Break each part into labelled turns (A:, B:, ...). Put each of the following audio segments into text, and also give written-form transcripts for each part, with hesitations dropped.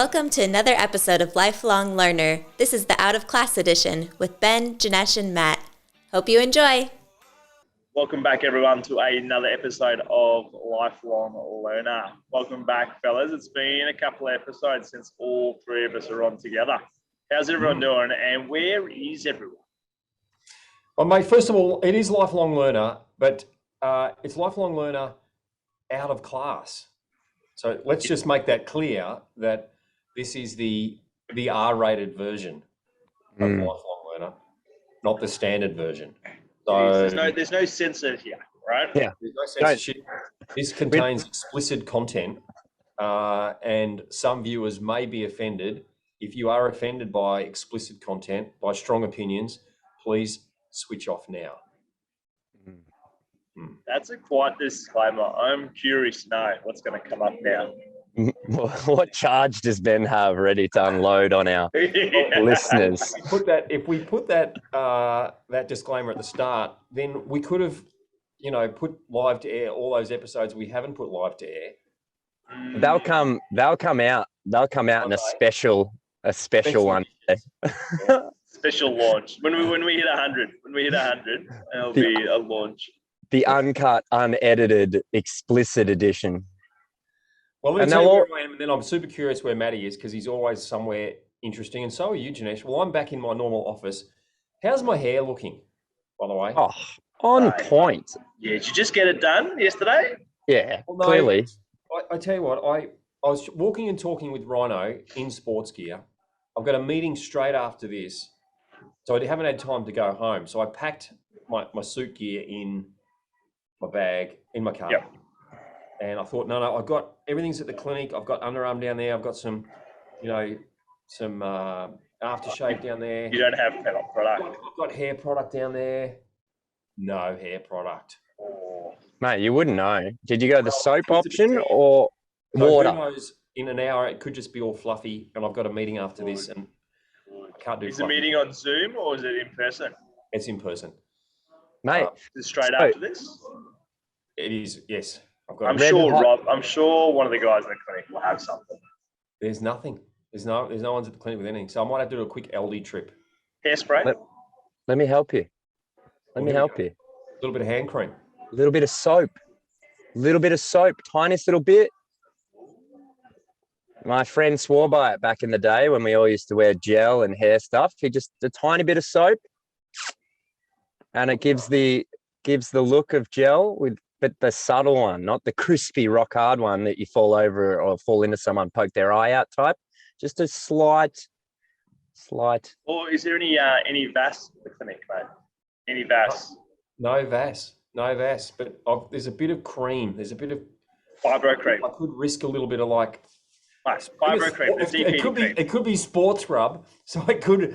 A: Welcome to another episode of Lifelong Learner. This is the Out of Class edition with Ben, Janesh, and Matt. Hope you enjoy.
B: Welcome back, everyone, to another episode of Lifelong Learner. Welcome back, fellas. It's been a couple of episodes since all three of us are on together. How's everyone doing, and where is everyone?
C: Well, mate, first of all, it is Lifelong Learner, but it's Lifelong Learner out of class. So let's just make that clear that this is the R-rated version of Lifelong Learner, not the standard version. So
B: There's no censor here, right?
D: Yeah.
C: there's no censorship. This contains explicit content, and some viewers may be offended. If you are offended by explicit content, by strong opinions, please switch off now.
B: That's a quiet disclaimer. I'm curious to know what's going to come up now.
D: What charge does Ben have ready to unload on our listeners?
C: If we put that disclaimer at the start, then we could have, put live to air all those episodes we haven't put live to air.
D: They'll come out in a special one.
B: Special launch when we hit 100. When we hit 100, it'll be a launch.
D: The uncut, unedited, explicit edition.
C: Well, let me tell you where I am, and then I'm super curious where Matty is because he's always somewhere interesting, and so are you, Janesh. Well, I'm back in my normal office. How's my hair looking, by the way?
D: Oh, on point.
B: Yeah, did you just get it done yesterday?
D: Yeah,
C: well, no,
D: clearly.
C: I tell you what, I was walking and talking with Rhino in sports gear. I've got a meeting straight after this, so I haven't had time to go home. So I packed my suit gear in my bag, in my car.
B: Yep.
C: And I thought, no, I've got everything's at the clinic. I've got underarm down there. I've got some aftershave down there.
B: You don't have product.
C: I've got hair product down there. No hair product.
B: Oh.
D: Mate, you wouldn't know. Did you go the soap option or water?
C: Who knows, in an hour, it could just be all fluffy, and I've got a meeting after this, and I can't do
B: Is
C: fluffy.
B: the meeting on Zoom or is it in person?
C: It's in person.
D: Mate,
B: Is it straight after this?
C: It is, yes. I've got
B: I'm sure one of the guys in the clinic will have something.
C: There's nothing. There's no one's at the clinic with anything. So I might have to do a quick LD trip.
B: Hairspray?
D: let me help you. Let me help you.
C: A little bit of hand cream.
D: A little bit of soap. Tiniest little bit. My friend swore by it back in the day when we all used to wear gel and hair stuff. He just a tiny bit of soap, and it gives the look of gel but the subtle one, not the crispy rock hard one that you fall over or fall into someone, poke their eye out type. Just a slight.
B: Or is there any VAS at the clinic, mate? Any VAS?
C: No VAS. But there's a bit of cream. There's a bit of
B: Fibro cream.
C: I could risk a little bit of like.
B: Nice. Fibro cream.
C: It could be sports rub, so I could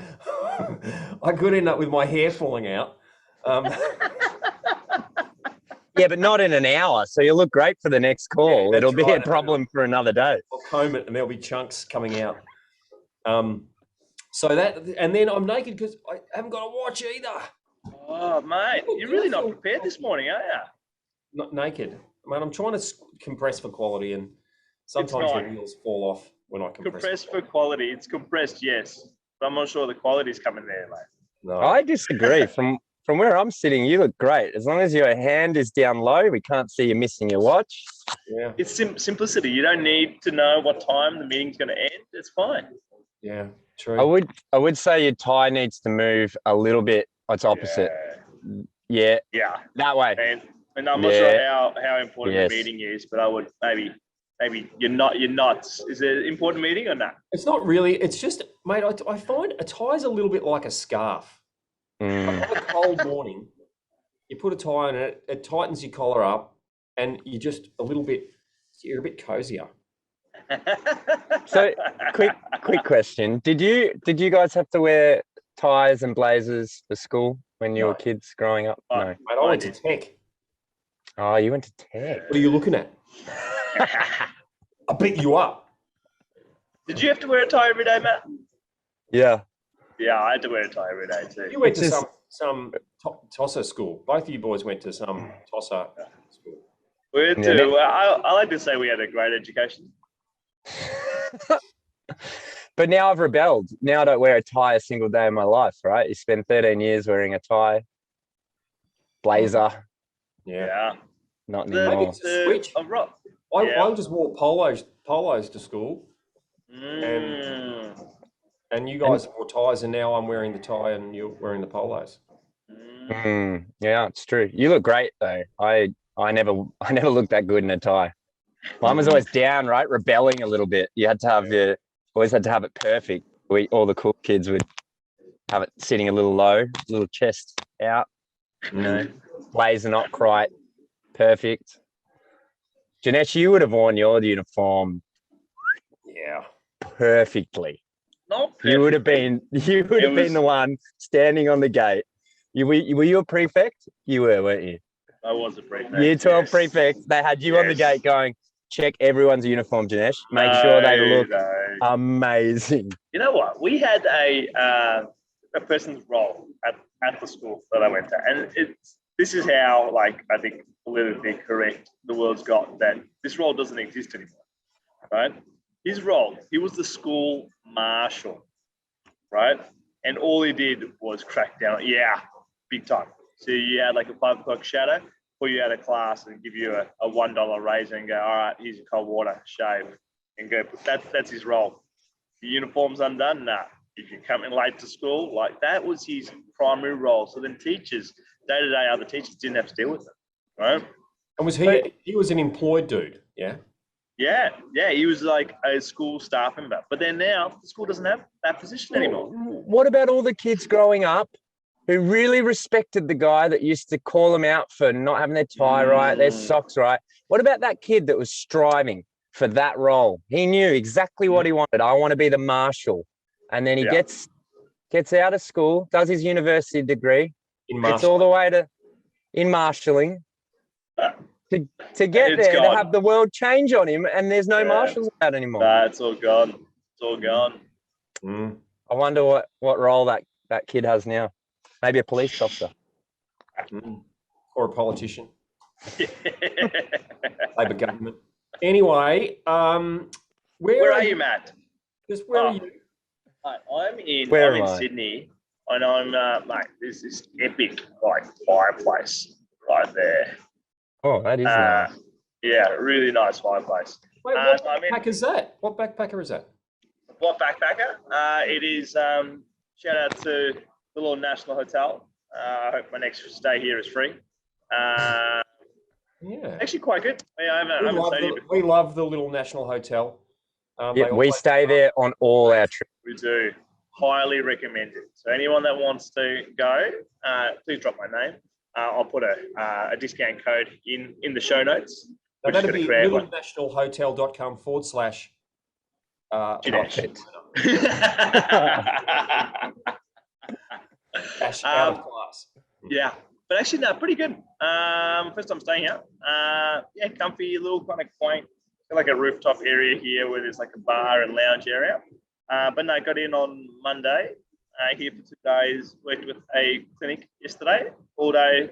C: end up with my hair falling out.
D: Yeah, but not in an hour. So you'll look great for the next call.
C: Yeah,
D: it'll be
C: right.
D: a problem for another day.
C: I'll comb it and there'll be chunks coming out. So that, and then I'm naked because I haven't got a watch either.
B: Oh, mate, you're really not prepared this morning, are you?
C: Not naked. I mean, I'm trying to compress for quality, and sometimes the wheels fall off when I compress.
B: Compressed for quality. It's compressed, yes. But I'm not sure the quality's coming there, mate.
C: No.
D: I disagree. From where I'm sitting, you look great. As long as your hand is down low, we can't see you missing your watch.
C: Yeah.
B: It's simplicity. You don't need to know what time the meeting's going to end. It's fine.
C: Yeah, true.
D: I would say your tie needs to move a little bit. It's opposite. Yeah. That way.
B: And I'm not sure how important the meeting is, but I would maybe you're nuts. Is it an important meeting or not?
C: It's not really. It's just, mate, I find a tie is a little bit like a scarf. On a cold morning, you put a tie on it, it tightens your collar up, and you're a bit cozier.
D: So, quick question: Did you guys have to wear ties and blazers for school when you were kids growing up? No.
C: Mate, I went to Tech.
D: Oh, you went to Tech.
C: What are you looking at? I beat you up.
B: Did you have to wear a tie every day, Matt?
D: Yeah.
B: Yeah, I had to wear a tie every day too.
C: You went to some TOSA school. Both of you boys went to some TOSA school.
B: I like to say we had a great education.
D: But now I've rebelled. Now I don't wear a tie a single day in my life, right? You spend 13 years wearing a tie, blazer,
C: Yeah.
B: Yeah.
D: not
B: The-
D: anymore.
C: Maybe it's a switch.
B: I'm right.
C: I
B: Yeah.
C: just wore polos to school,
B: Mm.
C: and you guys wore ties, and now I'm wearing the tie, and you're wearing the polos.
B: Mm.
D: Yeah, it's true. You look great though. I never looked that good in a tie. Mine was always down, right? Rebelling a little bit. You had to have always had to have it perfect. All the cool kids would have it sitting a little low, little chest out, you know, blazer not quite perfect. Janesh, you would have worn your uniform
C: Yeah.
D: perfectly.
B: Not
D: You would have
B: perfectly.
D: been the one standing on the gate. Were you a prefect? You were, weren't you?
B: I was a prefect.
D: Year 12
B: yes.
D: prefect. They had you on the
B: Yes.
D: gate going, check everyone's uniform, Janesh. Make sure they look
B: No.
D: amazing.
B: You know what? We had a person's role at the school that I went to, and this is how, like, I think politically correct the world's got, that this role doesn't exist anymore, right? His role, he was the school marshal, right? And all he did was crack down. Yeah, big time. So you had like a 5 o'clock shadow, pull you out of class and give you a $1 raise and go, all right, here's your cold water, shave, and go. That's his role. The uniform's undone. Nah. If you're coming late to school, like, that was his primary role. So then teachers, day to day, other teachers didn't have to deal with it, right?
C: And was he was an employed dude? Yeah.
B: Yeah, he was like a school staff member. But then now the school doesn't have that position anymore.
D: What about all the kids growing up who really respected the guy that used to call them out for not having their tie right, their socks right? What about that kid that was striving for that role? He knew exactly what he wanted. I want to be the marshal. And then he gets out of school, does his university degree, gets all the way in marshalling to get there, to have the world change on him, and there's no marshals about anymore.
B: It's all gone. It's all gone.
D: I wonder what role that kid has now. Maybe a police officer.
C: Or a politician. Labor government. Anyway, where
B: are you, Matt?
C: Just where are you?
B: I'm in Sydney, and I'm mate. There's this epic fireplace right there.
D: Oh, that is nice.
B: Yeah, really nice fireplace.
C: Wait, what backpack is that? What backpacker is that?
B: What backpacker? It is. Shout out to the Little National Hotel. I hope my next stay here is free. Actually quite good.
C: We love the Little National Hotel.
D: We stay there on all our trips.
B: We do. Highly recommend it. So anyone that wants to go, please drop my name. I'll put a discount code in the show notes.
C: So that'd be littlenationalhotel.com / out of class.
B: Yeah, but actually, no, pretty good. First time staying here. Comfy, little kind of quaint, like a rooftop area here where there's like a bar and lounge area. But no, I got in on Monday. Here for 2 days, worked with a clinic yesterday, all day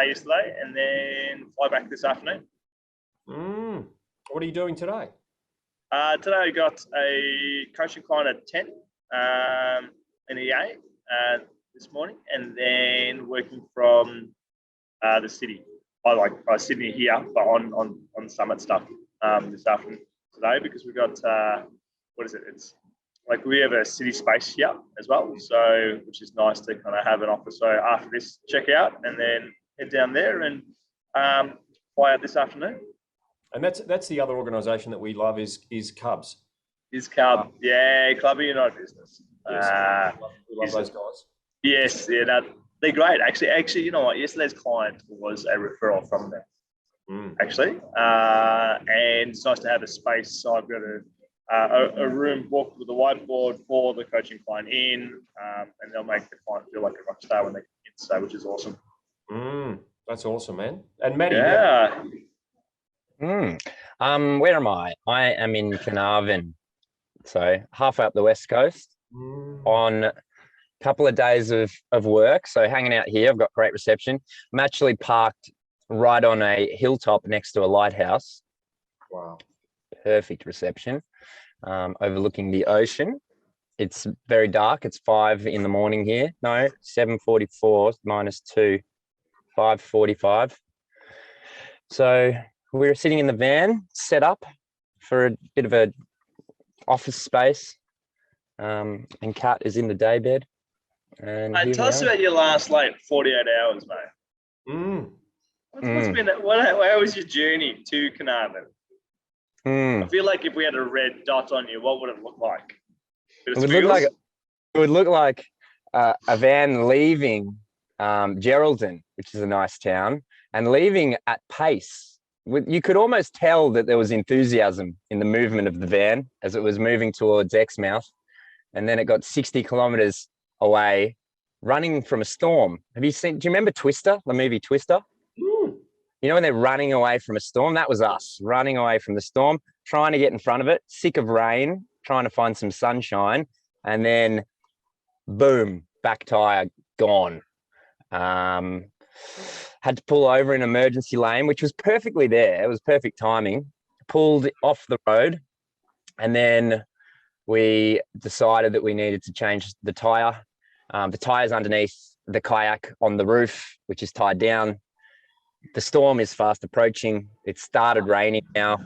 B: yesterday, and then fly back this afternoon.
C: What are you doing today?
B: Today I got a coaching client at 10 in EA this morning, and then working from the city. I Sydney here, but on Summit stuff this afternoon today, because we got It's like we have a city space here as well, so which is nice to kind of have an office. So after this, check out and then head down there and fly out this afternoon.
C: And that's the other organisation that we love is Cubs.
B: Is Cub, Club of United Business.
C: Yes, we love those guys.
B: Yes, they're great. Actually, you know what? Yesterday's client was a referral from them. Actually, and it's nice to have a space. So I've got a room booked with a whiteboard for the coaching client in, and they'll make the client feel like a rock star when they get in, so which is awesome.
C: That's awesome, man. And Matty,
D: where am I? I am in Carnarvon, so halfway up the west coast on a couple of days of work. So hanging out here, I've got great reception. I'm actually parked right on a hilltop next to a lighthouse.
C: Wow.
D: Perfect reception. overlooking the ocean. It's very dark. It's 5 in the morning here. No, 7:44 minus 2, 5:45. So we're sitting in the van, set up for a bit of a office space. And Kat is in the daybed. And
B: Mate, tell us about your last 48 hours, mate. What's been that? How was your journey to Carnarvon? I feel like if we had a red dot on you, what would it look like?
D: It would look like a van leaving Geraldton, which is a nice town, and leaving at pace. You could almost tell that there was enthusiasm in the movement of the van as it was moving towards Exmouth. And then it got 60 kilometers away, running from a storm. Do you remember Twister, the movie Twister? You know, when they're running away from a storm? That was us, running away from the storm, trying to get in front of it, sick of rain, trying to find some sunshine, and then boom, back tire gone. Had to pull over in emergency lane, which was perfectly there. It was perfect timing. Pulled off the road, and then we decided that we needed to change the tire. The tire's underneath the kayak on the roof, which is tied down. The storm is fast approaching. It started raining now.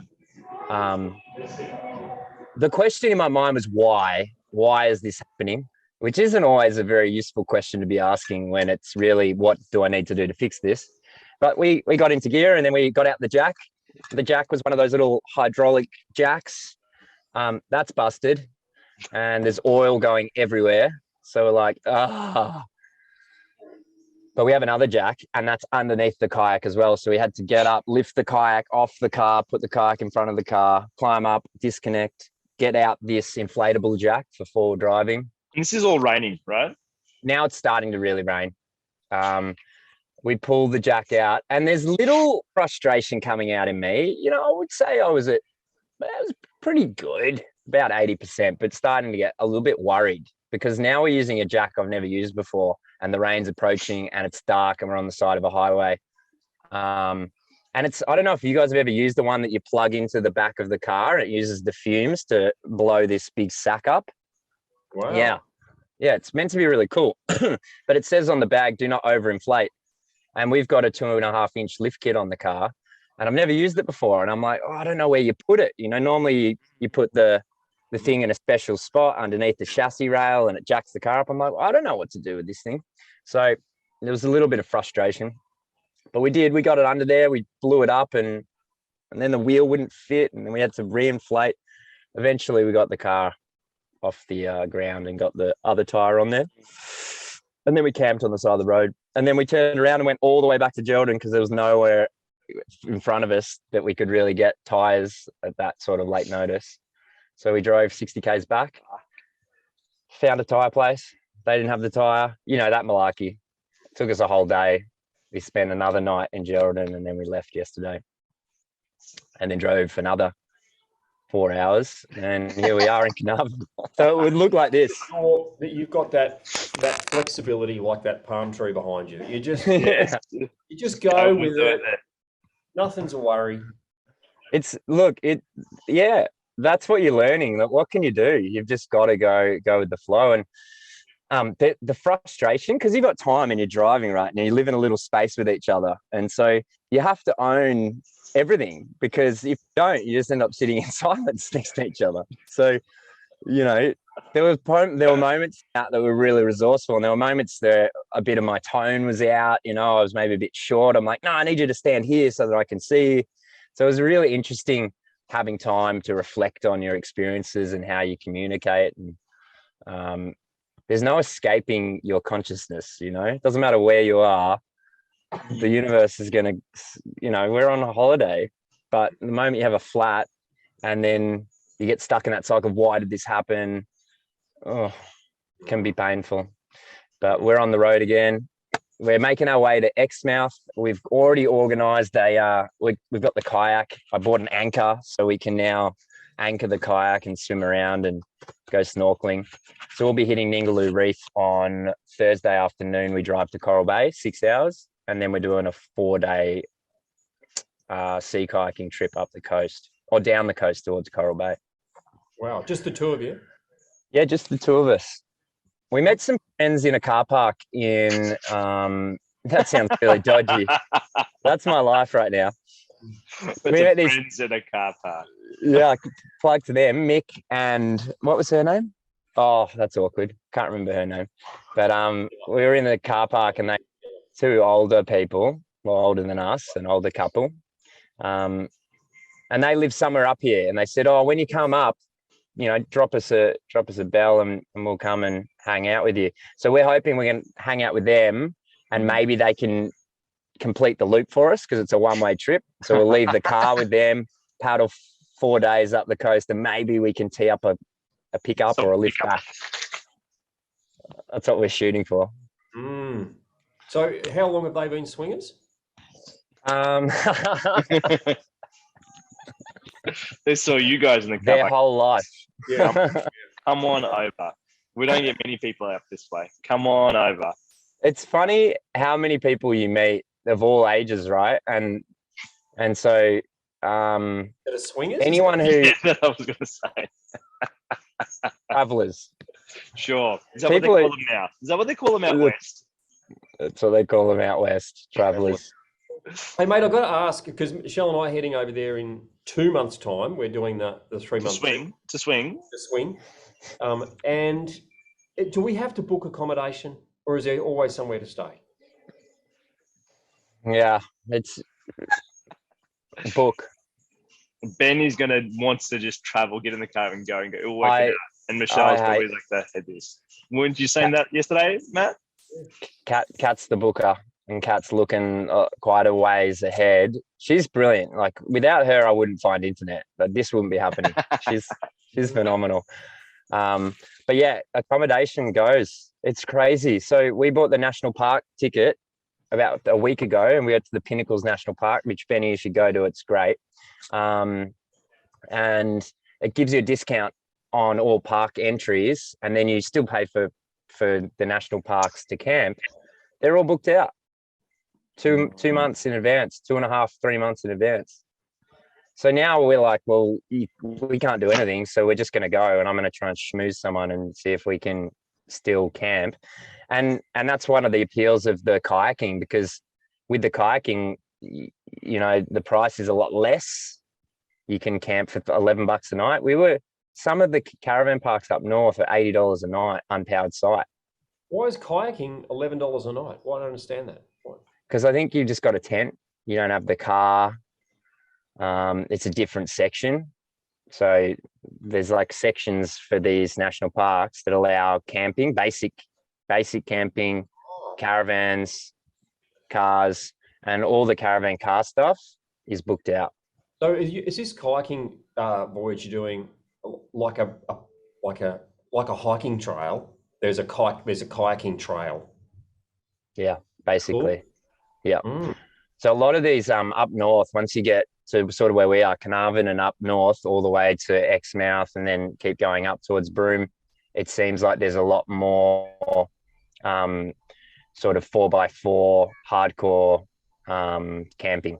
D: The question in my mind was why? Why is this happening? Which isn't always a very useful question to be asking when it's really, what do I need to do to fix this? But we got into gear, and then we got out the jack. The jack was one of those little hydraulic jacks. That's busted, and there's oil going everywhere. So we're like, But we have another jack, and that's underneath the kayak as well. So we had to get up, lift the kayak off the car, put the kayak in front of the car, climb up, disconnect, get out this inflatable jack for forward driving.
B: This is all raining, right?
D: Now it's starting to really rain. We pulled the jack out, and there's little frustration coming out in me. You know, I would say I was pretty good, about 80%, but starting to get a little bit worried because now we're using a jack I've never used before, and the rain's approaching, and it's dark, and we're on the side of a highway. And I don't know if you guys have ever used the one that you plug into the back of the car, and it uses the fumes to blow this big sack up.
C: Wow.
D: Yeah, it's meant to be really cool, but it says on the bag, do not overinflate. And we've got a 2.5-inch lift kit on the car, and I've never used it before. And I'm like, I don't know where you put it. You know, normally you put the thing in a special spot underneath the chassis rail, and it jacks the car up. I'm like, I don't know what to do with this thing. So there was a little bit of frustration, but we got it under there. We blew it up, and then the wheel wouldn't fit, and then we had to reinflate. Eventually we got the car off the ground and got the other tire on there. And then we camped on the side of the road, and then we turned around and went all the way back to Geraldton because there was nowhere in front of us that we could really get tires at that sort of late notice. So we drove 60 Ks back, found a tire place. They didn't have the tire. You know, that malarkey. It took us a whole day. We spent another night in Geraldton, and then we left yesterday and then drove another 4 hours, and here we are in Carnarvon. So it would look like this.
C: Sure that you've got that flexibility like that palm tree behind you. You just you just go with it. Nothing's a worry. That's what you're learning. What can you do? You've just got to go with the flow. And the frustration, because you've got time and you're driving right now, you live in a little space with each other, and so you have to own everything, because if you don't, you just end up sitting in silence next to each other. So, you know, there were moments out that were really resourceful, and there were moments that a bit of my tone was out. You know, I was maybe a bit short. I'm like, no, I need you to stand here so that I can see. So it was really interesting having time to reflect on your experiences and how you communicate. And there's no escaping your consciousness. You know, it doesn't matter where you are. The universe is going to, you know, we're on a holiday, but the moment you have a flat and then you get stuck in that cycle of why did this happen? It can be painful. But we're on the road again. We're making our way to Exmouth. We've already organised we've got the kayak. I bought an anchor, so we can now anchor the kayak and swim around and go snorkeling. So we'll be hitting Ningaloo Reef on Thursday afternoon. We drive to Coral Bay, 6 hours. And then we're doing a 4-day sea kayaking trip up the coast, or down the coast towards Coral Bay. Wow, just the two of you?
D: Yeah, just the two of us. We met some friends in a car park in that sounds really dodgy. That's my life right now.
B: With
D: We
B: some
D: met these-
B: friends in a car park.
D: Yeah, I could plug to them, Mick and what was her name? Oh, that's awkward. Can't remember her name. But we were in the car park and they two older people, well older than us, an older couple. And they live somewhere up here and they said, oh, when you come up, you know, drop us a bell and we'll come and hang out with you. So we're hoping we can hang out with them and maybe they can complete the loop for us because it's a one-way trip. So we'll leave the car with them, paddle 4 days up the coast, and maybe we can tee up a pickup or a lift back. That's what we're shooting for.
C: Mm. So how long have they been swingers?
B: They saw you guys in the car
D: Their
B: park.
D: whole life.
C: Yeah.
B: Come on over. We don't get many people out this way. Come on over.
D: It's funny how many people you meet of all ages, right? And so
C: That are swingers?
D: anyone who
B: Yeah, that I was going to say.
D: travelers,
B: Sure. Is that
D: People
B: what they
D: are-
B: call them now? Is that what they call them out
D: Yeah.
B: west?
D: that's what they call them out west, travelers.
C: Hey, mate, I've got to ask, because Michelle and I are heading over there in 2 months' time. We're doing the 3
B: To
C: month
B: swing. To swing.
C: the swing. And do we have to book accommodation or is there always somewhere to stay?
D: Yeah, it's book.
B: Ben is going to wants to just travel, get in the car and go. He'll work it out. And Michelle's
D: I
B: probably like the head this. Weren't you saying that yesterday, Matt?
D: Kat's the booker, and Kat's looking quite a ways ahead. She's brilliant. Like without her, I wouldn't find internet. But this wouldn't be happening. She's phenomenal. But yeah, accommodation goes. It's crazy. So we bought the national park ticket about a week ago, and we went to the Pinnacles National Park, which Benny, you should go to. It's great, and it gives you a discount on all park entries, and then you still pay for the national parks to camp. They're all booked out 2 months in advance, 2.5, 3 months in advance. So now we're like, well, we can't do anything, so we're just going to go, and I'm going to try and schmooze someone and see if we can still camp. And that's one of the appeals of the kayaking, because with the kayaking, you know, the price is a lot less. You can camp for $11 a night. Some of the caravan parks up north are $80 a night, unpowered site.
C: Why is kayaking $11 a night? Why don't I understand that? Why?
D: Because I think you've just got a tent. You don't have the car. It's a different section. So there's like sections for these national parks that allow camping, basic camping, caravans, cars, and all the caravan car stuff is booked out.
C: So is this kayaking voyage you're doing like a hiking trail? There's a kayaking trail.
D: Yeah, basically.
C: Cool.
D: Yeah.
C: Mm.
D: So a lot of these up north, once you get to sort of where we are, Carnarvon, and up north all the way to Exmouth, and then keep going up towards Broome, it seems like there's a lot more sort of 4x4 hardcore camping.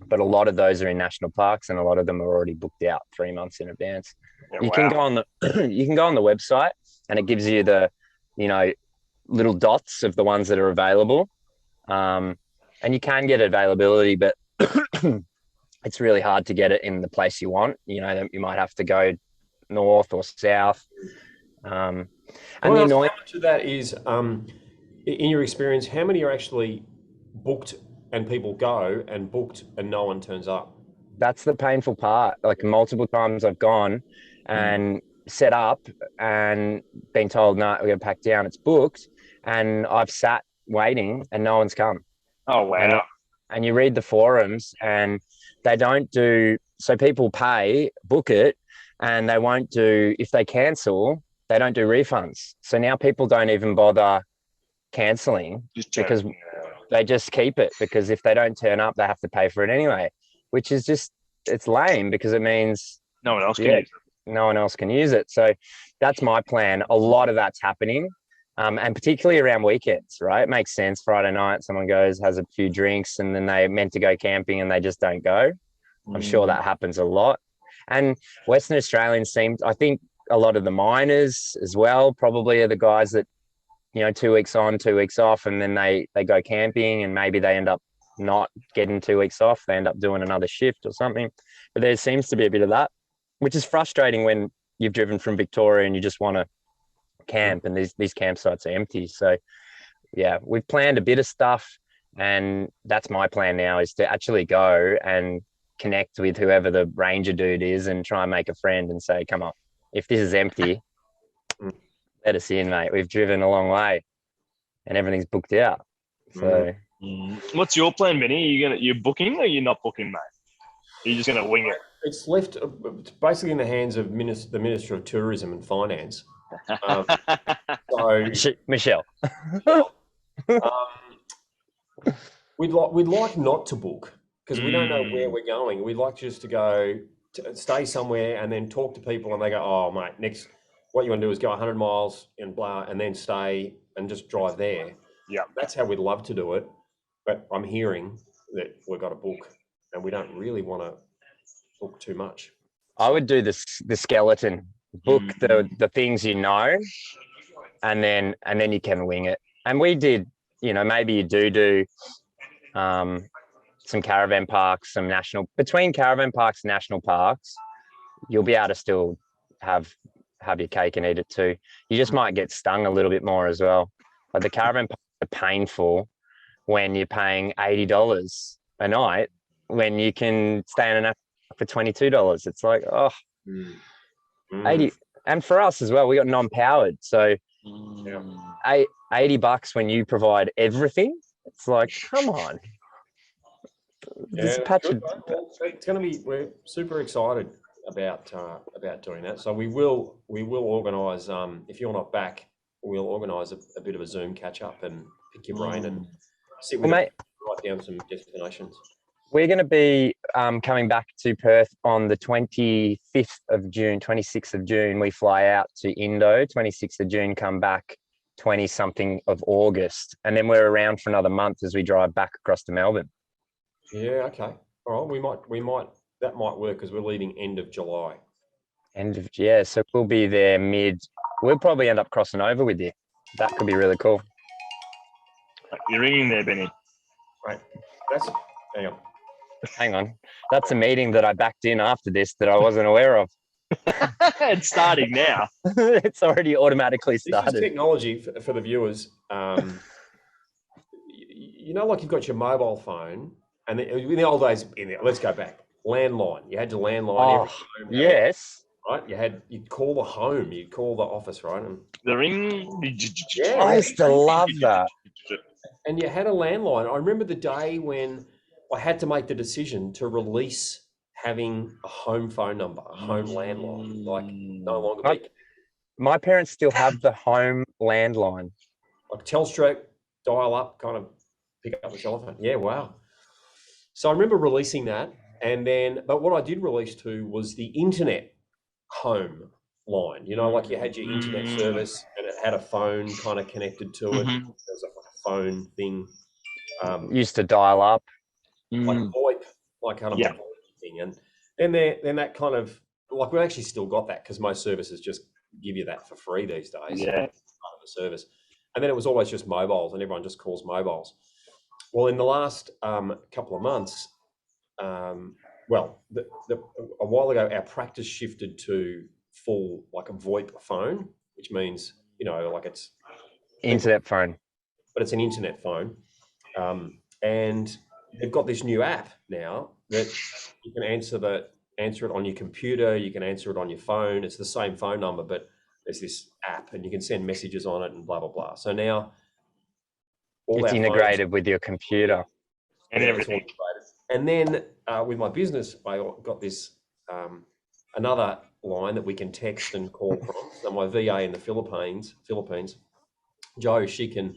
D: But a lot of those are in national parks, and a lot of them are already booked out 3 months in advance.
B: Yeah,
D: You can go on the website, and it gives you the, you know, little dots of the ones that are available. And you can get availability, but it's really hard to get it in the place you want. You know, you might have to go north or south. And
C: Well,
D: the
C: how
D: annoying,
C: much of that is, in your experience, how many are actually booked and people go and booked and no one turns up?
D: that's the painful part. Like multiple times I've gone and set up and been told, no, we're going to pack down, it's booked. And I've sat waiting and no one's come.
B: Oh, wow.
D: And you read the forums and they don't do, so people pay, book it, and they won't do, if they cancel, they don't do refunds. So now people don't even bother canceling because they just keep it, because if they don't turn up, they have to pay for it anyway, which is just, it's lame because it means
B: No one else can
D: Yeah.
B: use it.
D: no one else can use it. So that's my plan. A lot of that's happening. And particularly around weekends, right? It makes sense. Friday night, someone goes, has a few drinks, and then they're meant to go camping and they just don't go. I'm sure that happens a lot. And Western Australians I think a lot of the miners as well probably are the guys that, 2 weeks on, 2 weeks off, and then they go camping and maybe they end up not getting 2 weeks off. They end up doing another shift or something. But there seems to be a bit of that, which is frustrating when you've driven from Victoria and you just want to camp and these campsites are empty. So yeah, we've planned a bit of stuff, and that's my plan now, is to actually go and connect with whoever the ranger dude is and try and make a friend and say, come on, if this is empty, let us in, mate. We've driven a long way and everything's booked out. So
E: what's your plan, Benny? You're booking or you're not booking, mate? You're just gonna wing it?
C: It's left basically in the hands of the Minister of Tourism and Finance. So
D: Michelle.
C: we'd like not to book because we don't know where we're going. We'd like just to go stay somewhere and then talk to people, and they go, "Oh, mate, next what you want to do is go 100 miles and blah, and then stay and just drive there."
E: Yeah,
C: that's how we'd love to do it. But I'm hearing that we've got to book, and we don't really want to book too much.
D: I would do the skeleton. Book the things and then you can wing it. And we did, maybe you do some caravan parks, between caravan parks and national parks, you'll be able to still have your cake and eat it too. You just might get stung a little bit more as well. But the caravan parks are painful when you're paying $80 a night when you can stay in an for $22. It's like, 80. And for us as well, we got non-powered. So $80 when you provide everything. It's like, come on.
C: It's going to be, we're super excited about doing that. So we will organise, if you're not back, we'll organise a bit of a Zoom catch up and pick your brain and sit with you, write down some destinations.
D: We're going to be coming back to Perth on the 25th of June, 26th of June. We fly out to Indo, 26th of June, come back 20-something of August. And then we're around for another month as we drive back across to Melbourne.
C: Yeah, okay. All right, that might work because we're leaving end of July.
D: So we'll be there we'll probably end up crossing over with you. That could be really cool.
E: You're ringing there, Benny.
C: Right.
D: Hang on. That's a meeting that I backed in after this that I wasn't aware of.
E: It's starting now.
D: It's already automatically started.
C: This is technology for the viewers. Like you've got your mobile phone, and in the old days, let's go back. Landline. You had your landline.
D: Yes.
C: Right. You'd call the home. You'd call the office, right? And
E: the ring.
D: Yeah, I used to love that.
C: And you had a landline. I remember the day when I had to make the decision to release having a home phone number, a home landline, like no longer.
D: My parents still have the home landline.
C: Like Telstra, dial up, kind of pick up the telephone. Yeah, wow. So I remember releasing that, but what I did release to was the internet home line. Like you had your internet service and it had a phone kind of connected to it. There was a phone thing.
D: Used to dial up.
C: Like VoIP, like kind of a VoIP thing. And then that kind of, like we actually still got that because most services just give you that for free these days.
E: Yeah.
C: Part of the service. And then it was always just mobiles and everyone just calls mobiles. Well, in the last couple of months, a while ago, our practice shifted to full, like a VoIP phone, which means, like it's
D: internet phone,
C: but it's an internet phone. And they've got this new app now that you can answer it on your computer. You can answer it on your phone. It's the same phone number, but there's this app and you can send messages on it and blah, blah, blah. So now
D: it's integrated with your computer
E: and everything.
C: And then with my business, I got this another line that we can text and call from. So my VA in the Philippines, Jo, she can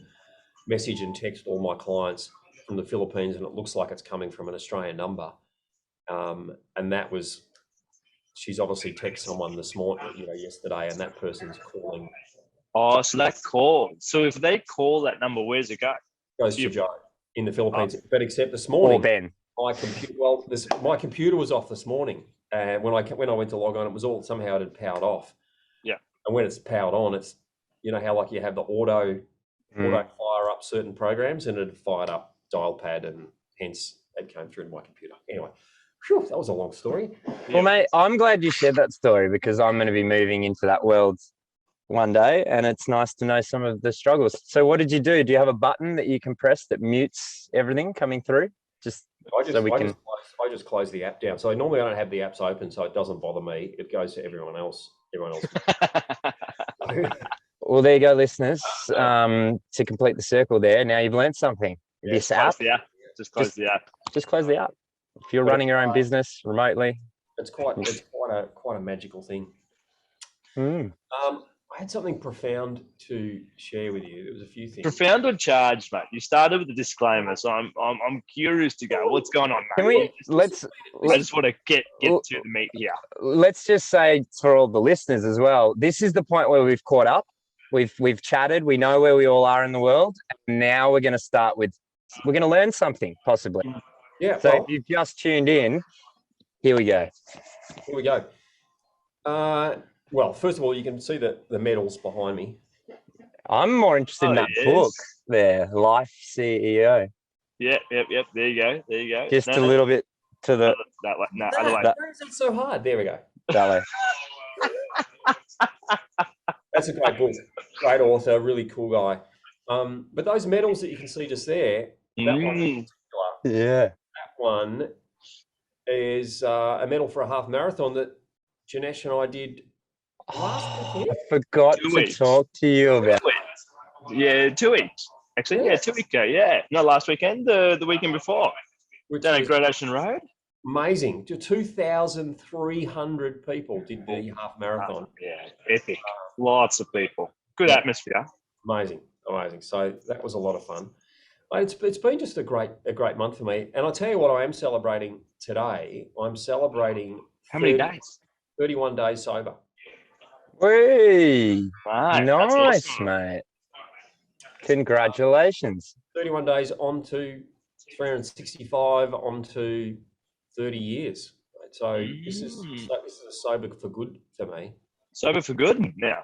C: message and text all my clients from the Philippines, and it looks like it's coming from an Australian number. And that was, she's obviously texted someone this morning, yesterday, and that person's calling.
E: Oh, so that call. So if they call that number, where's it go?
C: Goes to Jo in the Philippines, but except this morning.
D: Or Ben.
C: my computer. Well, my computer was off this morning, and when I went to log on, it was all somehow it had powered off.
E: Yeah.
C: And when it's powered on, it's how like you have the auto fire up certain programs, and it fired up Dialpad, and hence it came through to my computer. Anyway, phew, that was a long story.
D: Well, mate, I'm glad you shared that story because I'm going to be moving into that world one day, and it's nice to know some of the struggles. So, what did you do? Do you have a button that you can press that mutes everything coming through?
C: I just close the app down. So normally I don't have the apps open, so it doesn't bother me. It goes to everyone else.
D: Well, there you go, listeners. To complete the circle there, now you've learned something. This app.
E: Just close the app.
D: Just close the app. If you're running your own business remotely,
C: it's quite a magical thing. I had something profound to share with you. There was a few things.
E: Profound or charged, mate? You started with the disclaimer, so I'm curious to go. What's going on, mate?
D: Can we
E: I just want to get to the meat here.
D: Let's just say for all the listeners as well, this is the point where we've caught up. We've chatted. We know where we all are in the world. And now we're going to learn something possibly.
C: Yeah.
D: So if you've just tuned in, here we go.
C: Well, first of all, you can see the medals behind me.
D: I'm more interested in that book there, Life CEO.
E: Yep. There you go.
D: Just a little bit to the...
E: Other way.
C: Why is it so hard? There we go.
D: That way.
C: That's a great book. Great author, really cool guy. But those medals that you can see just there, that one is a medal for a half marathon that Janesh and I did last weekend.
D: I forgot to talk to you about.
E: 2 weeks. Actually, 2 weeks ago. Yeah, not last weekend. The weekend before. We've done at Great Ocean Road.
C: Amazing. 2,300 people did the half marathon.
E: Yeah, epic. Lots of people. Good atmosphere.
C: Amazing. So that was a lot of fun. It's been just a great month for me. And I'll tell you what I am celebrating today. I'm celebrating
E: how many days?
C: 31 days sober.
D: Hey,
E: right,
D: nice,
E: awesome.
D: Mate. Congratulations.
C: 31 days on to 365 on to 30 years. So this is a sober for good for me.
E: Sober for good now.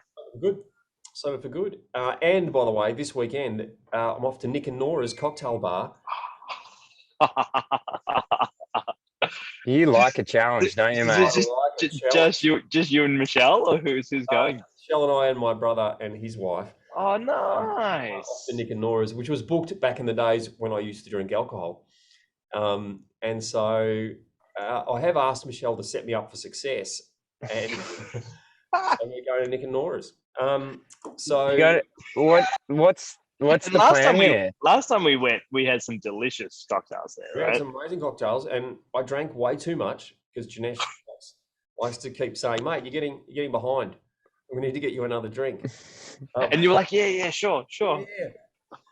C: Sober for good. And by the way, this weekend I'm off to Nick and Nora's cocktail bar.
D: You like a challenge, don't you, mate?
E: Just you and Michelle, or who's going?
C: Michelle and I and my brother and his wife.
E: Oh, nice.
C: Off to Nick and Nora's, which was booked back in the days when I used to drink alcohol. And so I have asked Michelle to set me up for success, and we're going to Nick and Nora's. So
D: what's the plan here?
E: Last time we went, we had some delicious cocktails there, right?
C: We had some amazing cocktails, and I drank way too much because Janesh likes to keep saying, "Mate, you're getting behind. We need to get you another drink."
E: And you were like, "Yeah, sure."
C: Yeah.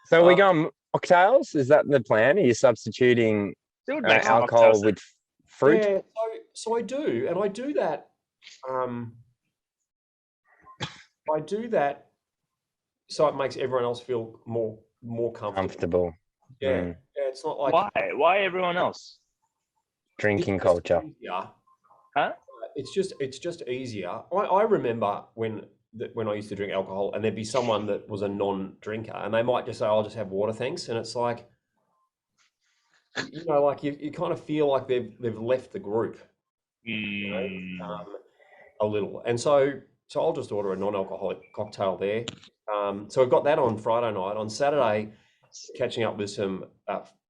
D: So we going mocktails? Is that the plan? Are you substituting alcohol with fruit?
C: Yeah, so I do, and I do that. I do that so it makes everyone else feel more comfortable. Yeah, it's not like
E: why everyone else?
D: Drinking culture.
C: Yeah.
E: Huh?
C: It's just easier. I remember when I used to drink alcohol, and there'd be someone that was a non-drinker, and they might just say, "I'll just have water, thanks," and it's like, like you kind of feel like they've left the group, a little, and so I'll just order a non-alcoholic cocktail there. So we've got that on Friday night. On Saturday, catching up with some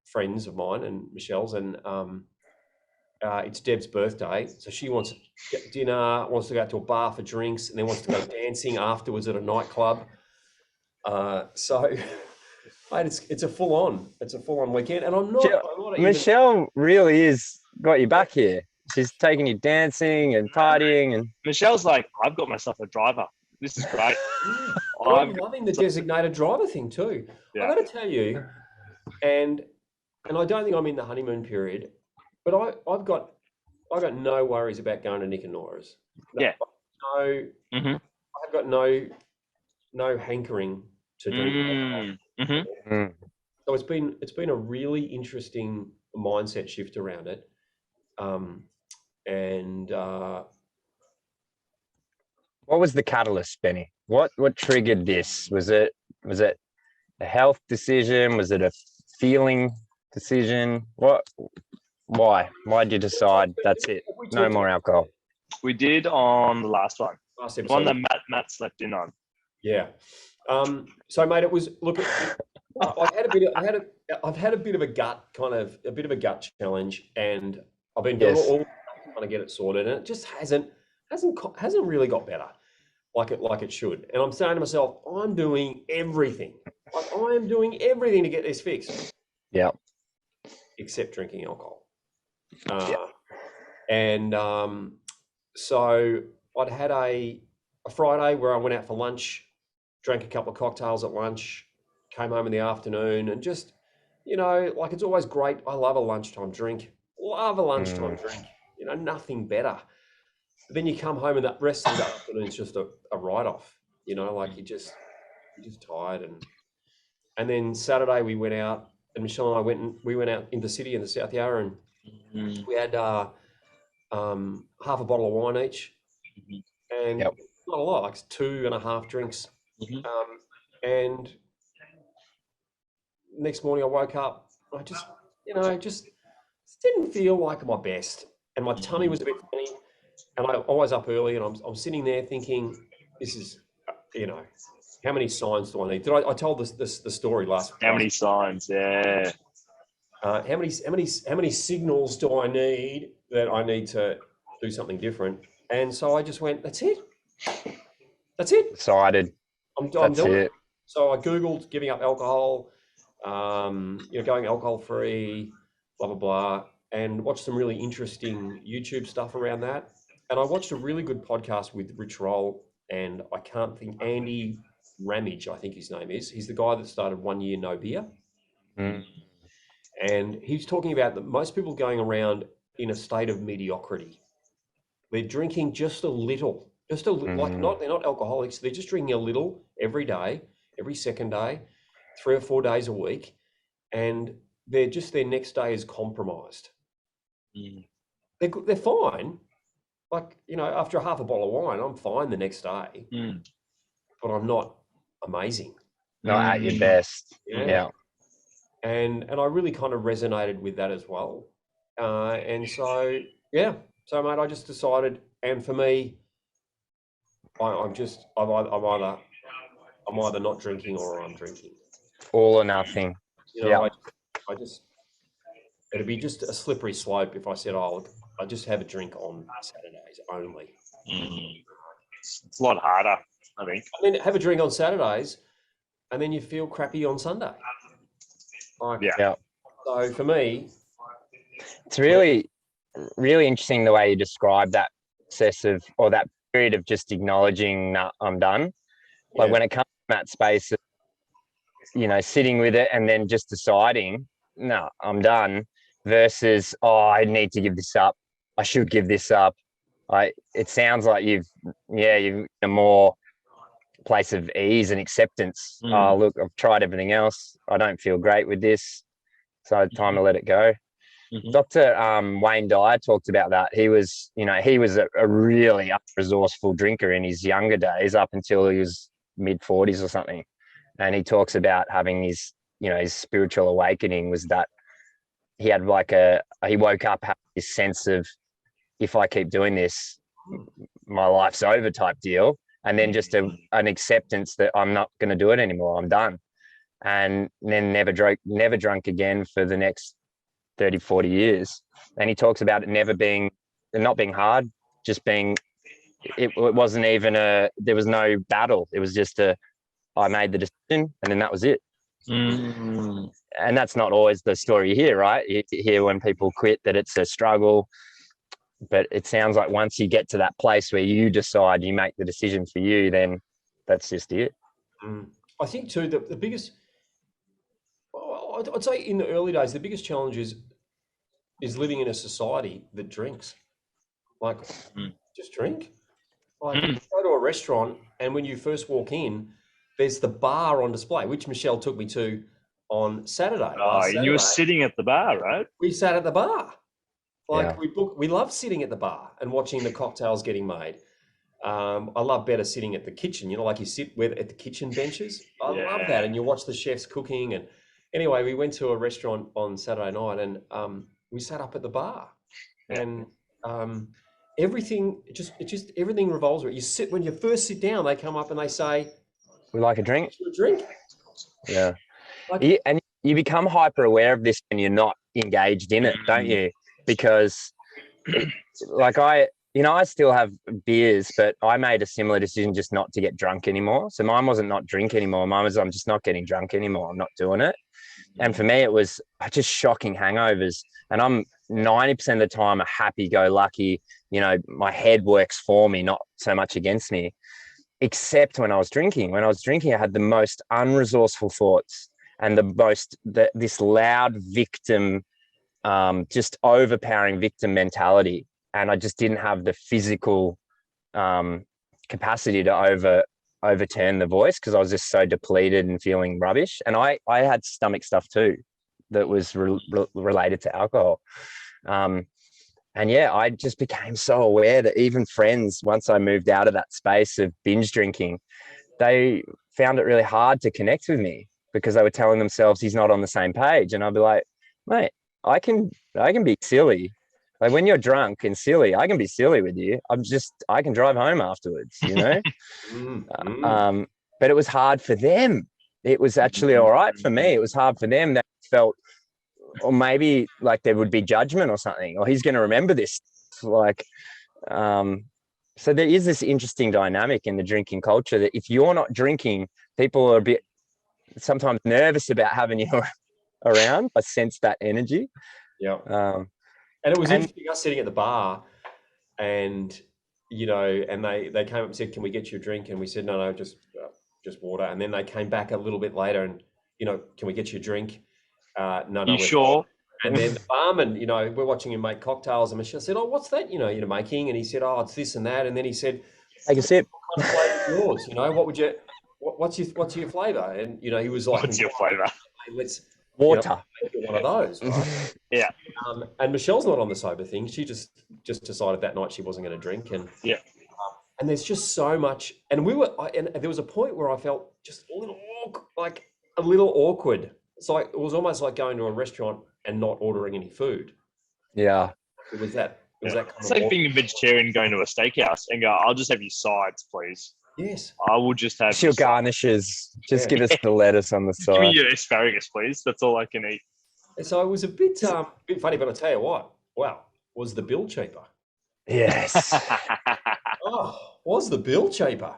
C: friends of mine and Michelle's, and it's Deb's birthday, so she wants to get dinner, wants to go to a bar for drinks, and then wants to go dancing afterwards at a nightclub. So it's a full on weekend, and I'm not
D: Michelle really is got you back here. She's taking you dancing and partying, and
E: Michelle's like, "I've got myself a driver. This is great."
C: I'm loving the designated driver thing too. Yeah. I got to tell you, and I don't think I'm in the honeymoon period, but I've got no worries about going to Nick and Nora's. I've got no hankering to drink. So it's been a really interesting mindset shift around it.
D: What was the catalyst, Benny? What triggered this? Was it a health decision? Was it a feeling decision? Why did you decide that's it? No more alcohol.
E: We did on the last one.
C: Last
E: The
C: episode.
E: one that Matt slept in on.
C: Yeah. So, mate, it was I've had a bit of a gut challenge, and I've been doing all trying to get it sorted, and it just hasn't really got better like it should. And I'm saying to myself, I'm doing everything. I am doing everything to get this fixed.
D: Yeah.
C: Except drinking alcohol. And so I'd had a Friday where I went out for lunch, drank a couple of cocktails at lunch, came home in the afternoon, and just, like, it's always great. I love a lunchtime drink. Nothing better. But then you come home and that rest of the afternoon is just a write-off. Like you're just tired. And then Saturday we went out, and Michelle and I went out in the city in the South Yarra, and we had half a bottle of wine each, and not a lot, like 2.5 drinks. And next morning I woke up, I just didn't feel like my best, and my tummy was a bit funny, and I always up early, and I'm sitting there thinking, this is, how many signs do I need? I told the story last.
E: How many signs? Yeah.
C: How many signals do I need that I need to do something different? And so I just went, that's it.
D: Decided.
C: I'm doing it. So I Googled giving up alcohol, going alcohol free, blah, blah, blah, and watched some really interesting YouTube stuff around that. And I watched a really good podcast with Rich Roll, and I can't think, Andy Ramage, I think his name is. He's the guy that started 1 Year No Beer. And he's talking about that most people going around in a state of mediocrity. They're drinking just a little, like they're not alcoholics. They're just drinking a little every day, every second day, 3 or 4 days a week. And their next day is compromised. They're fine. Like, after half a bottle of wine, I'm fine the next day, but I'm not amazing.
D: Not at your best. Yeah.
C: And I really kind of resonated with that as well. And so, mate, I just decided, and for me, I'm either not drinking or I'm drinking.
D: All or nothing.
C: I just, it'd be just a slippery slope if I said, look, I just have a drink on Saturdays only.
E: It's a lot harder, I think.
C: And then have a drink on Saturdays, and then you feel crappy on Sunday. So for me,
D: it's really, really interesting the way you describe that process or that period of just acknowledging, nah, I'm done. Like when it comes to that space of, sitting with it and then just deciding, no, I'm done, versus, I need to give this up. I should give this up. It sounds like you've a more place of ease and acceptance. Oh, look, I've tried everything else. I don't feel great with this. So time to let it go. Dr. Wayne Dyer talked about that. He was a really resourceful drinker in his younger days, up until he was mid-40s or something. And he talks about having his spiritual awakening was that he had he woke up having this sense of, if I keep doing this, my life's over type deal. And then just an acceptance that I'm not going to do it anymore. I'm done. And then never drunk again for the next 30, 40 years. And he talks about it not being hard, just being, it wasn't even there was no battle. It was just I made the decision, and then that was it. And that's not always the story you hear, right? You hear when people quit that it's a struggle. But it sounds like once you get to that place where you decide, you make the decision for you, then that's just it.
C: I think too, the biggest, I'd say in the early days, the biggest challenge is living in a society that drinks. Like, just drink. Like, you go to a restaurant, and when you first walk in, there's the bar on display, which Michelle took me to on Saturday.
E: Oh,
C: last
E: and you were
C: Saturday.
E: sitting at the bar, right?
C: We sat at the bar. Like
D: Yeah.
C: we love sitting at the bar and watching the cocktails getting made. I love better sitting at the kitchen, like you sit at the kitchen benches. I love that. And you watch the chefs cooking. And anyway, we went to a restaurant on Saturday night and we sat up at the bar.
E: Yeah.
C: And everything revolves around. When you first sit down, they come up and they say,
D: We like a drink.
C: "You a drink?"
D: Yeah.
C: Like,
D: And you become hyper aware of this when you're not engaged in it, don't you? Because I still have beers, but I made a similar decision just not to get drunk anymore. So mine wasn't not drink anymore. Mine was I'm just not getting drunk anymore. I'm not doing it. And for me, it was just shocking hangovers. And I'm 90% of the time a happy-go-lucky, my head works for me, not so much against me, except when I was drinking. When I was drinking, I had the most unresourceful thoughts and this loud victim, just overpowering victim mentality. And I just didn't have the physical capacity to overturn the voice because I was just so depleted and feeling rubbish. And I had stomach stuff too that was related to alcohol. I just became so aware that even friends, once I moved out of that space of binge drinking, they found it really hard to connect with me because they were telling themselves he's not on the same page. And I'd be like, mate, I can be silly. Like when you're drunk and silly, I can be silly with you. I can drive home afterwards, But it was hard for them. It was actually all right for me. It was hard for them. That felt, or maybe like there would be judgment or something, or he's going to remember this. So there is this interesting dynamic in the drinking culture that if you're not drinking, people are a bit sometimes nervous about having you around. I sense that energy.
C: Yeah. And it was interesting, us sitting at the bar and, and they came up and said, "Can we get you a drink?" And we said, no, just water. And then they came back a little bit later and, "Can we get you a drink?" No,
E: You sure?
C: Fine. And then the barman, we're watching him make cocktails and Michelle said, "Oh, what's that, you're making?" And he said, "Oh, it's this and that." And then he said,
D: "Take a sip.
C: What kind of flavour is yours? What would you, what's your flavour?" And, he was like,
E: "What's your flavour?"
C: Let's
D: water.
C: One of those, right?
E: Yeah.
C: And Michelle's not on the sober thing. She just decided that night she wasn't going to drink. And and there's just so much. And and there was a point where I felt just a little awkward. It's like it was almost like going to a restaurant and not ordering any food.
D: Yeah.
C: It was that. It was that kind
E: it's
C: of
E: like being a vegetarian going to a steakhouse and go, "I'll just have your sides, please."
C: Yes.
E: I will just have
D: your garnishes. Just give us the lettuce on the side.
E: Give me your asparagus, please. That's all I can eat.
C: And so it was a bit funny, but I tell you what, wow, was the bill cheaper?
D: Yes.
C: Was the bill cheaper?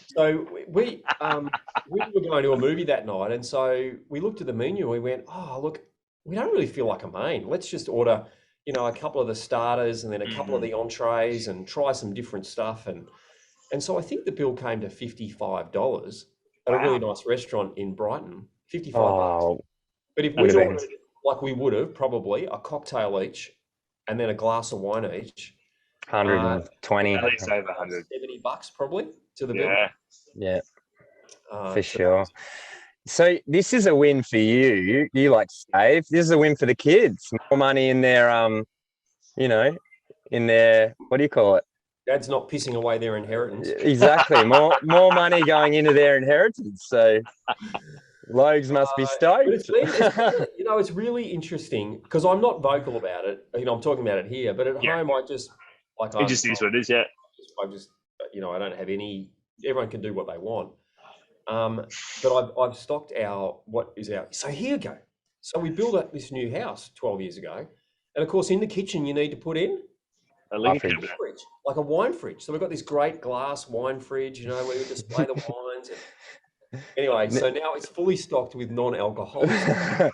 C: So we were going to a movie that night, and so we looked at the menu and we went, "Oh, look, we don't really feel like a main. Let's just order, a couple of the starters and then a couple of the entrees and try some different stuff." And so I think the bill came to $55 at a really nice restaurant in Brighton. $55. But if we'd ordered, like we would have, probably a cocktail each and then a glass of wine each,
D: 120.
E: At least over 100.
C: $70 probably to the bill.
D: Yeah. For sure. So this is a win for you. You like save. This is a win for the kids. More money in their, in their, what do you call it?
C: Dad's not pissing away their inheritance.
D: Exactly. More money going into their inheritance. So Logs must be stoked.
C: It's really interesting because I'm not vocal about it. I'm talking about it here, but at home I just like.
E: It just is what it is. Yeah.
C: I just I don't have any. Everyone can do what they want. But I've stocked what is our. So here we go. So we built up this new house 12 years ago, and of course in the kitchen you need to put in
E: a
C: fridge, like a wine fridge. So we've got this great glass wine fridge, where we display the wines. Anyway, so now it's fully stocked with non-alcoholic stuff.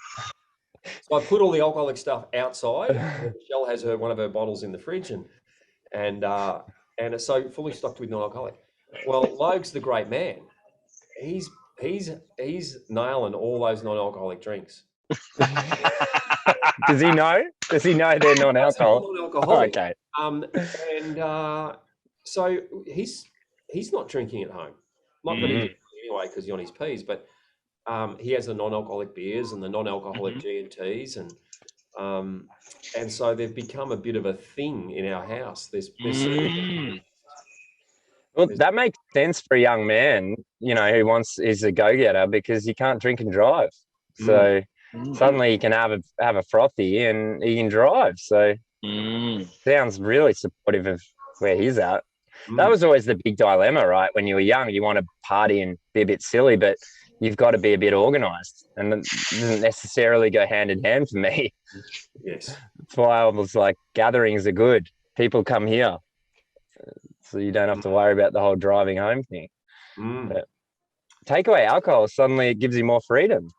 C: So I put all the alcoholic stuff outside. Michelle has one of her bottles in the fridge, and it's so fully stocked with non-alcoholic. Well, Logue's the great man. He's nailing all those non-alcoholic drinks.
D: Does he know? Does he know they're non-alcoholic?
C: Non-alcoholic.
D: Okay.
C: So he's not drinking at home. Not that he anyway, because he's on his P's. But he has the non-alcoholic beers and the non-alcoholic G&Ts, and so they've become a bit of a thing in our house. There's certainly
D: Well, that makes sense for a young man, who is a go-getter, because you can't drink and drive. So suddenly you can have a frothy and he can drive. So sounds really supportive of where he's at. That was always the big dilemma, right? When you were young, you want to party and be a bit silly, but you've got to be a bit organized, and it doesn't necessarily go hand in hand for me.
C: Yes.
D: That's why I was like, gatherings are good. People come here, so you don't have to worry about the whole driving home thing. But take away alcohol, suddenly it gives you more freedom.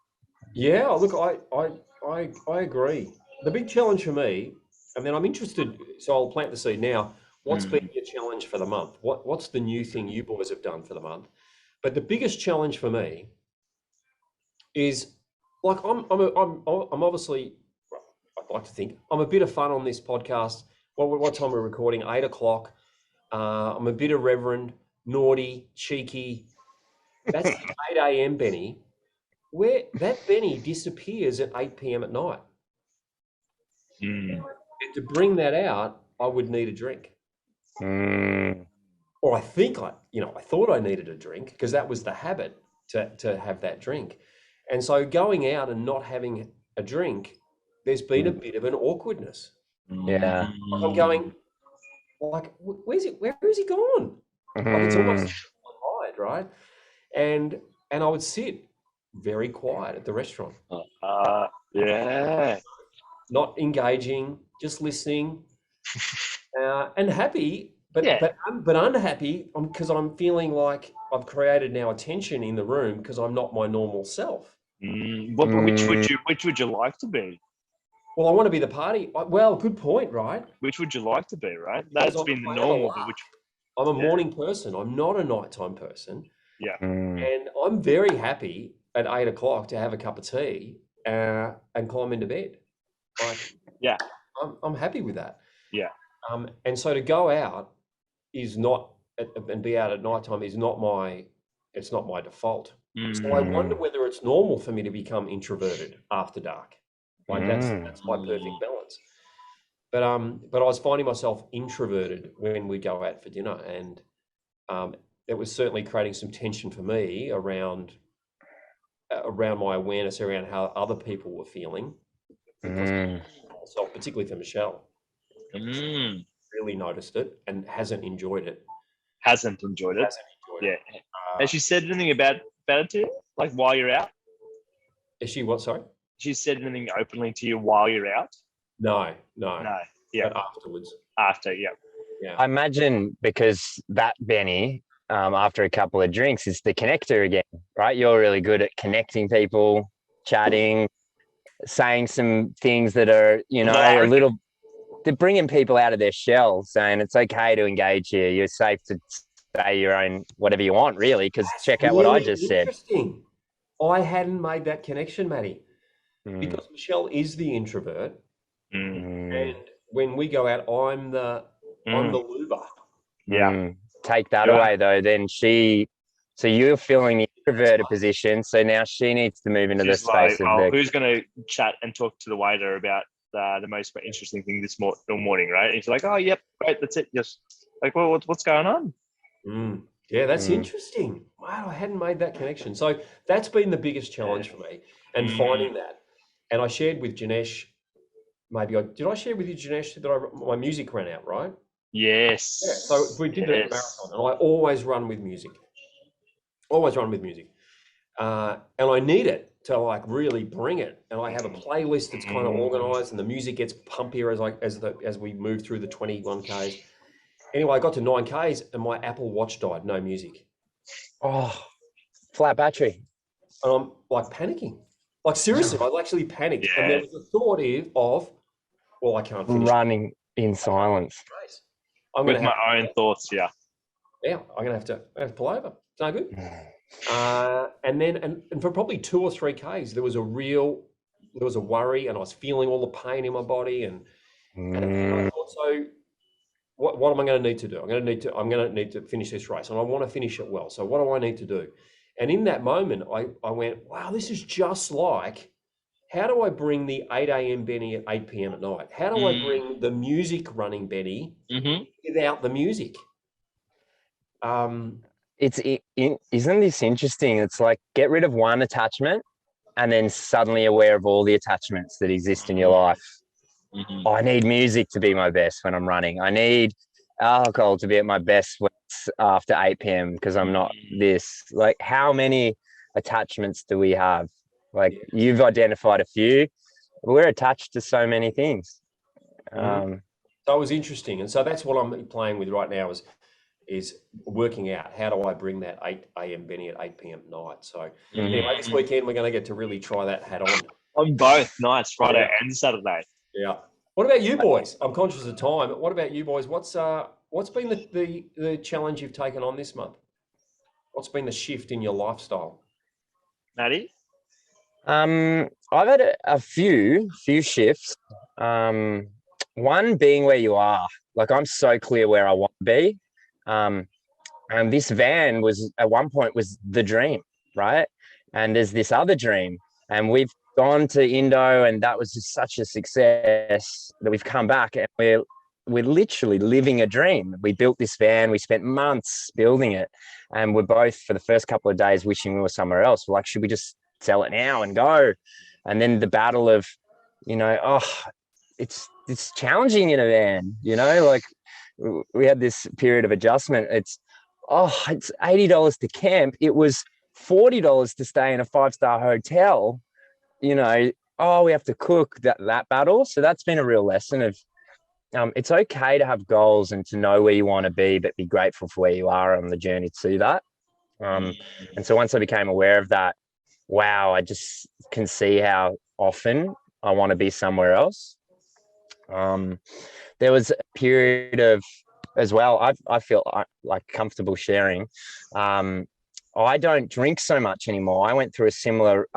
C: Yeah, look, I agree. The big challenge for me, and then I'm interested, so I'll plant the seed now. What's been your challenge for the month? What's the new thing you boys have done for the month? But the biggest challenge for me is, like, I'm obviously, I'd like to think I'm a bit of fun on this podcast. What time we're recording? 8 o'clock. I'm a bit irreverent, naughty, cheeky. That's 8 a.m. Benny. Where that Benny disappears at 8 p.m. at night. And to bring that out, I would need a drink. Or I think I thought I needed a drink, because that was the habit to have that drink. And so going out and not having a drink, there's been a bit of an awkwardness.
D: Yeah.
C: Like I'm going, like, where is he gone? Like, it's almost hide, right? And I would sit very quiet at the restaurant.
E: Yeah.
C: Not engaging, just listening, and happy, but unhappy, because I'm feeling like I've created now a tension in the room because I'm not my normal self.
E: Which would you like to be?
C: Well, I want to be the party. Well, good point, right?
E: Which would you like to be, right? That's been the normal. But
C: I'm a morning person. I'm not a nighttime person.
E: Yeah.
C: And I'm very happy at 8 o'clock to have a cup of tea and climb into bed. Like,
E: yeah,
C: I'm happy with that.
E: Yeah.
C: And so to go out is not, and be out at nighttime is not my default. So I wonder whether it's normal for me to become introverted after dark. Like that's my perfect balance. But I was finding myself introverted when we go out for dinner, and it was certainly creating some tension for me around my awareness around how other people were feeling. So particularly for Michelle, really noticed it and hasn't enjoyed it.
E: Yeah. Has she said anything about it to you? Like while you're out?
C: Is she what? Sorry.
E: She said anything openly to you while you're out?
C: No.
E: Yeah.
C: But afterwards.
E: After, yeah.
D: I imagine because that Benny, after a couple of drinks, is the connector again, right? You're really good at connecting people, chatting, saying some things that are, a little, they're bringing people out of their shell, saying it's okay to engage here. You're safe to say your own, whatever you want, really, because check out what I just said.
C: Interesting. I hadn't made that connection, Matty, because Michelle is the introvert. And when we go out, I'm the luber.
E: Yeah.
D: Take that away though, then so you're filling the introverted position, so now she needs to move into the space of
E: who's going to chat and talk to the waiter about the most interesting thing this morning, right? And he's like, oh, yep, great, that's it. Just like, well, what's going on?
C: Yeah, that's interesting. Wow, I hadn't made that connection. So that's been the biggest challenge for me, and finding that. And I shared with Janesh, did I share with you, Janesh, that my music ran out, right?
E: Yes.
C: Yeah, so we did the marathon, and I always run with music. And I need it to like really bring it. And I have a playlist that's kind of organized, and the music gets pumpier as we move through the 21Ks. Anyway, I got to 9Ks and my Apple Watch died, no music.
D: Oh, flat battery.
C: And I'm like panicking. Like seriously, I actually panicked. Yeah. And there was a thought of, well, I can't finish.
D: Running in silence.
E: I'm with my own thoughts, yeah.
C: Yeah, I'm gonna have to pull over. It's no good. And for probably 2 or 3 Ks, there was a worry, and I was feeling all the pain in my body, and I thought, so what am I going to need to do? I'm going to need to finish this race, and I want to finish it well. So what do I need to do? And in that moment, I went, wow, this is just like, how do I bring the 8 a.m. Benny at 8 p.m. at night? How do I bring the music running Benny without the music?
D: Isn't this interesting? It's like get rid of one attachment and then suddenly aware of all the attachments that exist in your life. I need music to be my best when I'm running. I need alcohol to be at my best when it's after 8 p.m. because I'm not this. Like, how many attachments do we have? Like, you've identified a few. We're attached to so many things.
C: So it was interesting. And so that's what I'm playing with right now is working out how do I bring that 8 a.m. Benny at 8 p.m. at night. So anyway, this weekend we're going to get to really try that hat on.
E: On both nights, Friday and Saturday.
C: Yeah. What about you boys? I'm conscious of time. What about you boys? What's been the challenge you've taken on this month? What's been the shift in your lifestyle?
E: Maddie?
D: I've had a few shifts. One being where you are. Like, I'm so clear where I want to be. And this van was at one point was the dream, right? And there's this other dream, and we've gone to Indo, and that was just such a success that we've come back and we're literally living a dream. We built this van, we spent months building it, and we're both for the first couple of days wishing we were somewhere else. We're like, should we just sell it now and go? And then the battle of, it's challenging in a van, like we had this period of adjustment. It's $80 to camp. It was $40 to stay in a 5-star hotel. We have to cook that battle. So that's been a real lesson of it's okay to have goals and to know where you want to be, but be grateful for where you are on the journey to that. And so once I became aware of that, wow, I just can see how often I want to be somewhere else. There was a period of, as well, I feel like comfortable sharing. I don't drink so much anymore. I went through a similar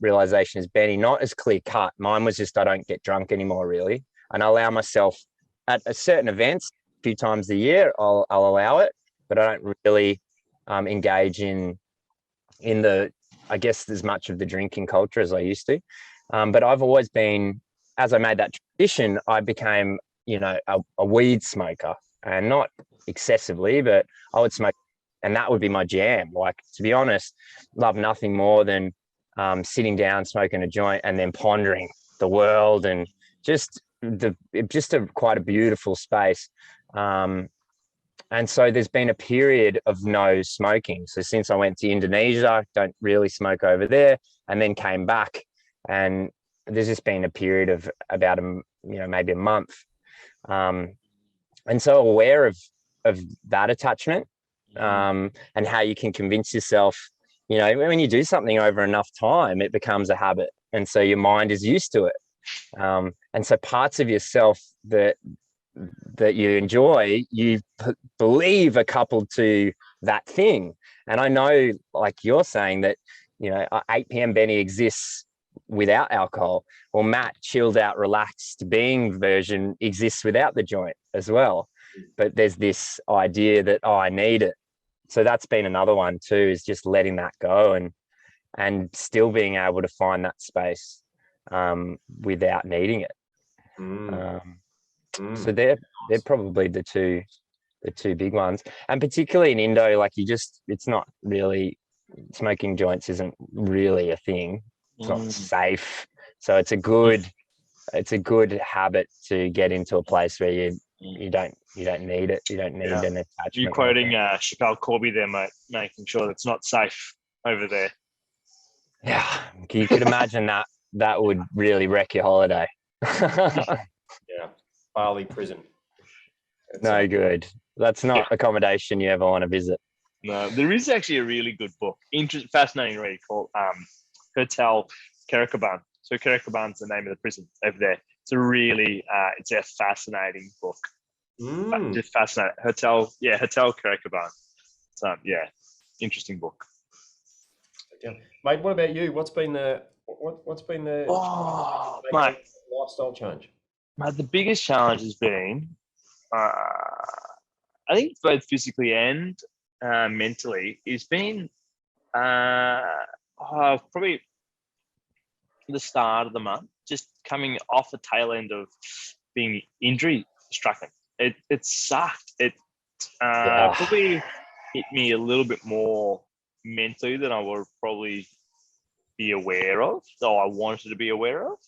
D: realization as Benny, not as clear cut. Mine was just I don't get drunk anymore, really. And I allow myself at a certain events a few times a year, I'll allow it, but I don't really engage in the, I guess, as much of the drinking culture as I used to. But I've always been, as I made that transition, I became, a weed smoker, and not excessively, but I would smoke. And that would be my jam. Like, to be honest, love nothing more than sitting down, smoking a joint, and then pondering the world and just quite a beautiful space. And so there's been a period of no smoking. So since I went to Indonesia, don't really smoke over there, and then came back, and there's just been a period of about maybe a month. And so aware of that attachment. And how you can convince yourself, when you do something over enough time, it becomes a habit. And so your mind is used to it. And so parts of yourself that you enjoy, you believe are coupled to that thing. And I know, like you're saying, that, 8 p.m. Benny exists without alcohol. Well, Matt, chilled out, relaxed being version exists without the joint as well. But there's this idea that, I need it. So that's been another one too, is just letting that go and still being able to find that space without needing it. So they're probably the two big ones. And particularly in Indo, like it's not really, smoking joints isn't really a thing. It's not safe. So it's a good habit to get into a place where you don't need it. You don't need an attachment.
E: You're quoting Chappelle Corby there, mate, making sure that's not safe over there.
D: Yeah, you could imagine that would really wreck your holiday.
C: Yeah, Bali prison.
D: No good. That's not accommodation you ever want to visit.
E: No, there is actually a really good book, fascinating read called Hotel Kerikaban. So Kerikaban's the name of the prison over there. It's a really, it's a fascinating book. Just fascinating. Hotel Kerikaban. So interesting book.
C: Okay. Mate, what about you? What's been the lifestyle change?
E: Mate, the biggest challenge has been, I think both physically and mentally, is been Probably the start of the month, just coming off the tail end of being injury stricken. It sucked. It
D: Yeah.
E: probably hit me a little bit more mentally than I would probably be aware of, though I wanted to be aware of.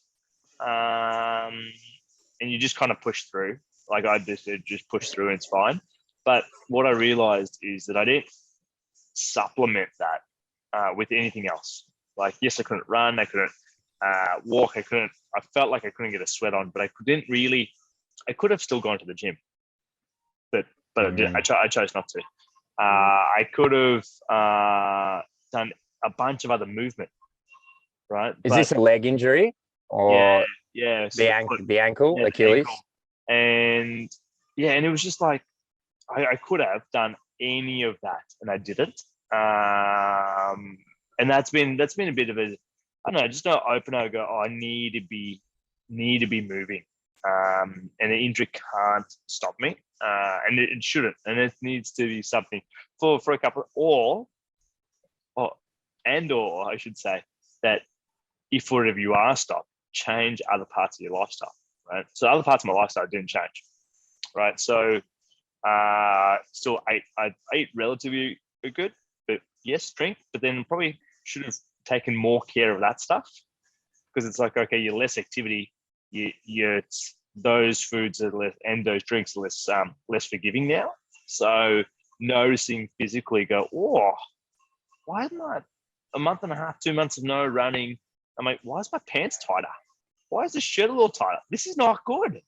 E: And you just kind of push through. Like I just push through and it's fine. But what I realized is that I didn't supplement that with anything else. Like, yes, I couldn't run, I couldn't walk, I felt like I couldn't get a sweat on, but I could have still gone to the gym, but I chose not to. I could have done a bunch of other movement, right?
D: Is this a leg injury or
E: yeah,
D: the ankle,
E: yeah,
D: Achilles?
E: And and it was just like I could have done any of that, and I didn't. And that's been a bit of a, I don't know, just an opener. I go, I need to be moving, and an injury can't stop me, and it shouldn't, and it needs to be something for a couple, or I should say that if whatever you are stopped, change other parts of your lifestyle, right? So other parts of my lifestyle didn't change, right? So still I ate relatively good, but yes, drink, but then probably should have taken more care of that stuff, because it's like, okay, you're less activity, those foods are less, and those drinks are less forgiving now. So noticing physically, go, oh, why am I a month and a half, 2 months of no running? I'm like, why is my pants tighter? Why is the shirt a little tighter? This is not good.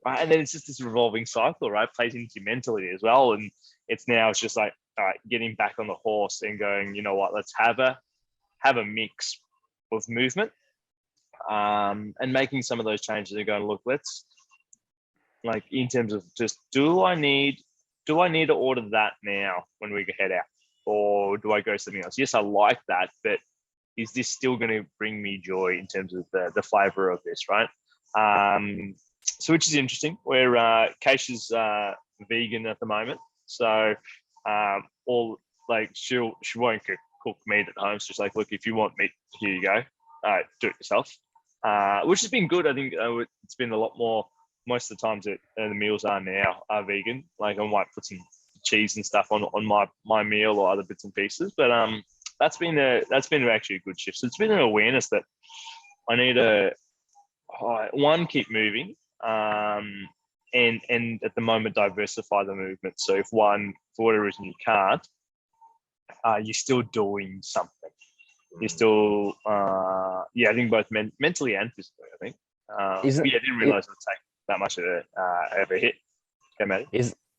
E: Right? And then it's just this revolving cycle, right? Plays into your mentality as well. And it's just like, all right, getting back on the horse and going, you know what, let's have a mix of movement, and making some of those changes and going, look, let's, like, in terms of just, do I need to order that now when we head out, or do I go something else? Yes, I like that, but is this still going to bring me joy in terms of the flavor of this, right? So which is interesting. Where Keisha's vegan at the moment, so all, like, she won't cook meat at home. It's just like, look, if you want meat, here you go, do it yourself, which has been good. I think it's been a lot more. Most of the times that the meals are now are vegan. Like, I might put some cheese and stuff on my meal or other bits and pieces, but that's been actually a good shift. So it's been an awareness that I need to keep moving, and at the moment diversify the movement. So if one, for whatever reason, you can't, you're still doing something. You're still I think both mentally and physically. I think. I didn't realize it would take that much of a hit. Okay, Matty?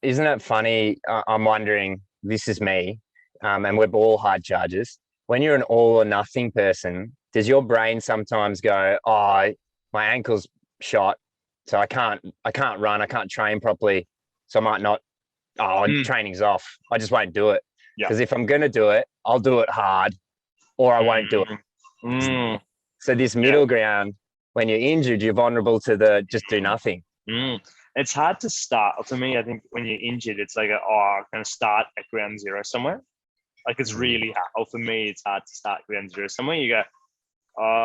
D: Isn't it funny? I'm wondering. This is me, and we're all hard chargers. When you're an all or nothing person, does your brain sometimes go, "Oh, my ankle's shot, so I can't run, I can't train properly, so I might not. Training's off. I just won't do it. Because if I'm going to do it, I'll do it hard, or I won't do it." So this middle ground, when you're injured, you're vulnerable to the just do nothing.
E: It's hard to start. For me, I think when you're injured, it's like, I'm going to start at ground zero somewhere. Like, it's really hard. Or for me, it's hard to start ground zero somewhere. You go,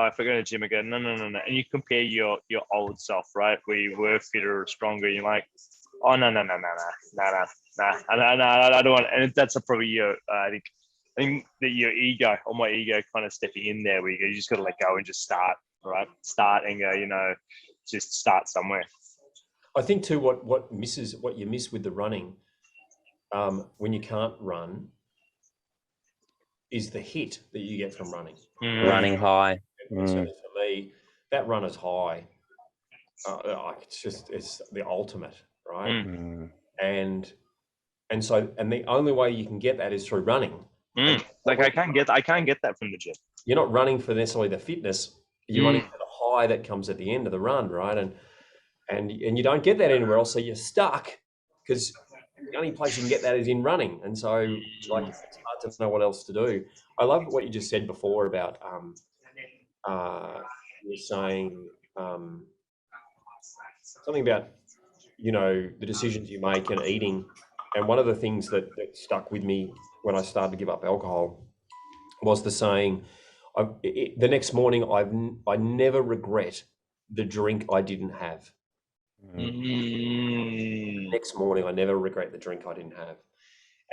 E: if I go to the gym, I go, no. And you compare your old self, right? Where you were fitter or stronger. You're like, oh, no. I don't want, and that's probably your, I think that your ego, or my ego, kind of stepping in there, where you just got to let go and just start, right? Start and go, just start somewhere.
C: I think too, what you miss with the running, when you can't run, is the hit that you get from running.
D: Running high.
C: So for me, that runner's high, it's the ultimate, right? And the only way you can get that is through running.
E: Like, I can't get that from the gym.
C: You're not running for necessarily the fitness. You're running for the high that comes at the end of the run, right? And you don't get that anywhere else, so you're stuck, because the only place you can get that is in running. And so, like, it's hard to know what else to do. I love what you just said before about you're saying something about the decisions you make and eating. And one of the things that stuck with me when I started to give up alcohol was the saying, the next morning, I never regret the drink I didn't have. Next morning, I never regret the drink I didn't have.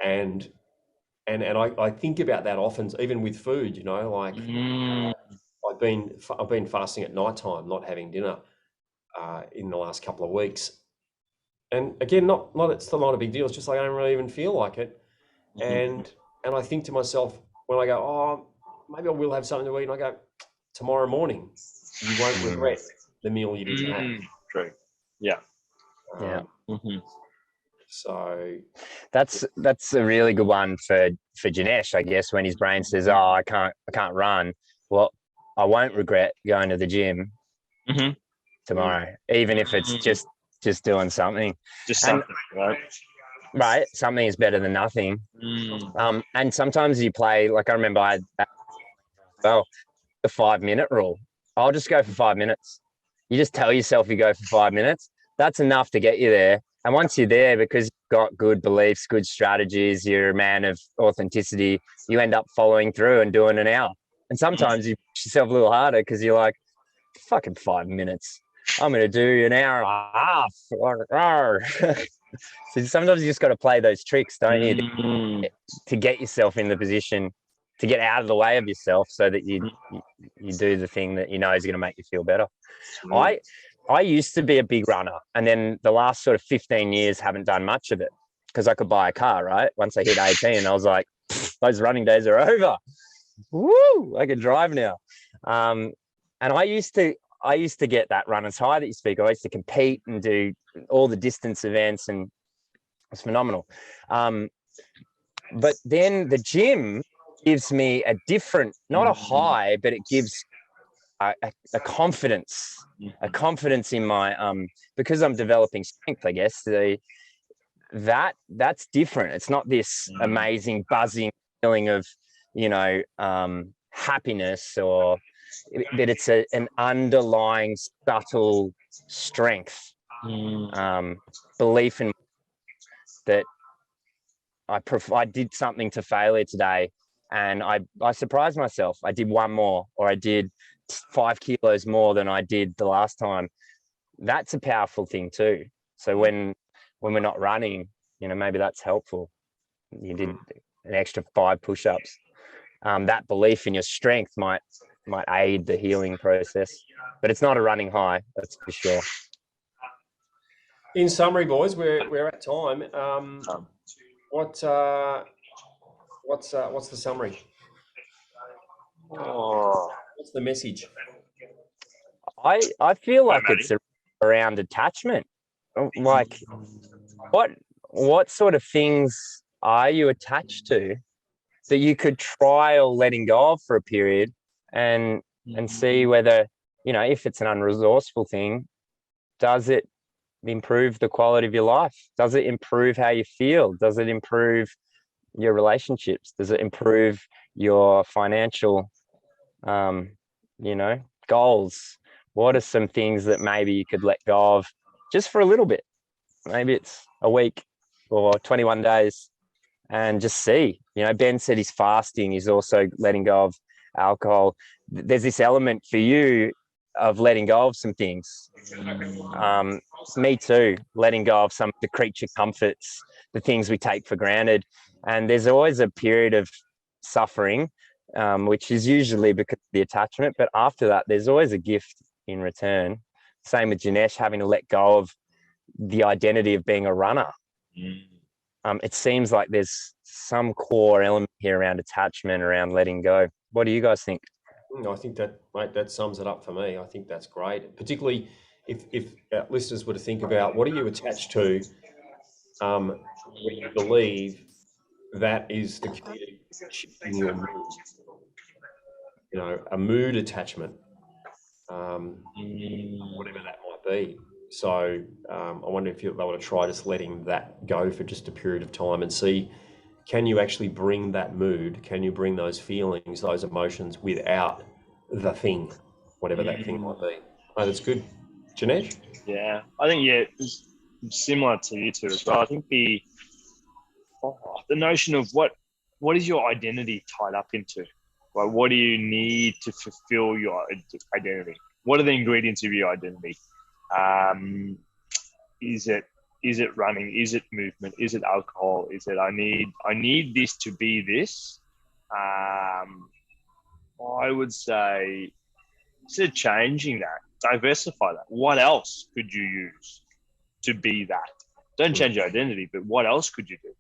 C: And I think about that often, even with food, you know, like I've been fasting at night time, not having dinner in the last couple of weeks. And again, it's still not a big deal. It's just like I don't really even feel like it. And I think to myself when I go, oh, maybe I will have something to eat. And I go, tomorrow morning, you won't regret the meal you didn't have.
E: True. Yeah.
D: Yeah.
C: So
D: That's a really good one for Janesh, I guess, when his brain says, "Oh, I can't run." Well, I won't regret going to the gym tomorrow, even if it's just doing something.
E: Just something, right?
D: Right, something is better than nothing. And sometimes you play, like I remember I had the 5-minute rule. I'll just go for 5 minutes. You just tell yourself you go for 5 minutes. That's enough to get you there. And once you're there, because you've got good beliefs, good strategies, you're a man of authenticity, you end up following through and doing an hour. And sometimes you push yourself a little harder because you're like, fucking 5 minutes. I'm going to do an hour and a half. So sometimes you just got to play those tricks, don't you, to get yourself in the position to get out of the way of yourself so that you do the thing that you know is going to make you feel better. I used to be a big runner, and then the last sort of 15 years haven't done much of it because I could buy a car, right? Once I hit 18, I was like, those running days are over. Woo! I can drive now. And I used to get that runner's high that you speak of. I used to compete and do all the distance events, and it was phenomenal. But then the gym gives me a different, not a high, but it gives a confidence in my because I'm developing strength, I guess. That's different. It's not this amazing buzzing feeling of, you know, happiness, but it's an underlying subtle strength, belief in that I did something to failure today, and I surprised myself. I did one more, or I did 5 kilos more than I did the last time. That's a powerful thing too. So when we're not running, you know, maybe that's helpful. You did an extra 5 push-ups. That belief in your strength might aid the healing process, but it's not a running high, that's for sure.
C: in summary, boys, we're at time. What's the summary? What's the message?
D: I feel like it's around attachment. Like, what sort of things are you attached to that you could try or letting go of for a period and see whether, you know, if it's an unresourceful thing, does it improve the quality of your life? Does it improve how you feel? Does it improve your relationships? Does it improve your financial, you know, goals? What are some things that maybe you could let go of just for a little bit? Maybe it's a week or 21 days and just see. You know, Ben said he's fasting. He's also letting go of alcohol. There's this element for you of letting go of some things. Me too, letting go of some of the creature comforts, the things we take for granted. And there's always a period of suffering, which is usually because of the attachment. But after that, there's always a gift in return. Same with Janesh, having to let go of the identity of being a runner. It seems like there's some core element here around attachment, around letting go. What do you guys think?
C: I think that, mate, that sums it up for me. I think that's great, particularly if listeners were to think about what are you attached to when you believe that is the key to shifting your mood. You know, a mood attachment, whatever that might be. So I wonder if they want to try just letting that go for just a period of time and see, can you actually bring that mood? Can you bring those feelings, those emotions without the thing, whatever that thing might be? Oh, that's good. Janesh?
E: Yeah, I think, it's similar to you two as well. I think the notion of what is your identity tied up into? Like, what do you need to fulfill your identity? What are the ingredients of your identity? Is it running? Is it movement? Is it alcohol? Is it I need this to be this? I would say instead of changing that, diversify that. What else could you use to be that? Don't change your identity, but what else could you do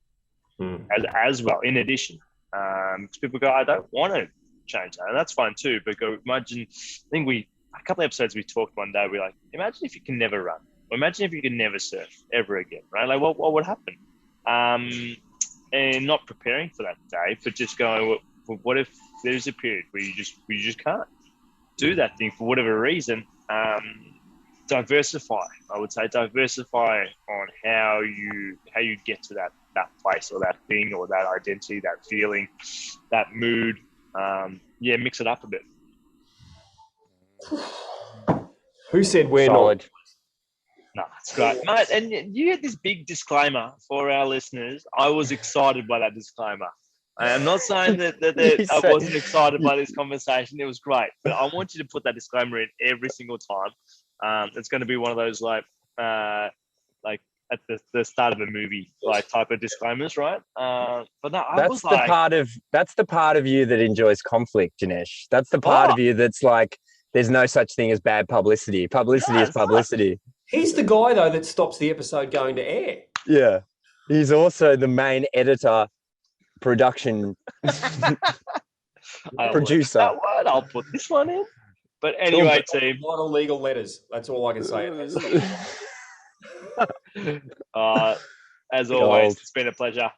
E: as well? In addition, because people go, I don't want to change that, and that's fine too. But go imagine. I think a couple of episodes we talked one day. We're like, imagine if you can never run. Imagine if you could never surf ever again, right? Like, what would happen? And not preparing for that day, but just going, well, what if there's a period where you just can't do that thing for whatever reason? Diversify. I would say diversify on how you get to that place or that thing or that identity, that feeling, that mood. Mix it up a bit.
C: Who said we're
D: Solid.
C: not?
E: No, it's great, mate. And you had this big disclaimer for our listeners. I was excited by that disclaimer. I'm not saying that I wasn't excited by this conversation. It was great, but I want you to put that disclaimer in every single time. It's going to be one of those like at the start of a movie, like type of disclaimers, right? But no,
D: That's the part of you that enjoys conflict, Janesh. That's the part of you that's like, there's no such thing as bad publicity. Publicity is publicity.
C: He's the guy though that stops the episode going to air.
D: Yeah, he's also the main editor, production producer.
E: That word, I'll put this one in. But anyway, team.
C: A lot of legal letters. That's all I can say.
E: As always, it's been a pleasure.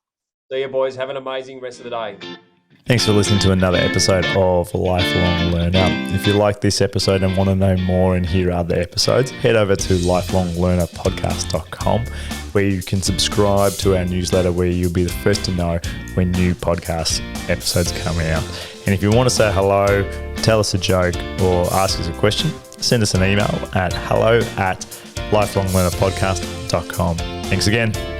C: See you, boys. Have an amazing rest of the day.
F: Thanks for listening to another episode of Lifelong Learner. If you like this episode and want to know more and hear other episodes, head over to lifelonglearnerpodcast.com, where you can subscribe to our newsletter, where you'll be the first to know when new podcast episodes are coming out. And if you want to say hello, tell us a joke, or ask us a question, send us an email at hello@lifelonglearnerpodcast.com. Thanks again.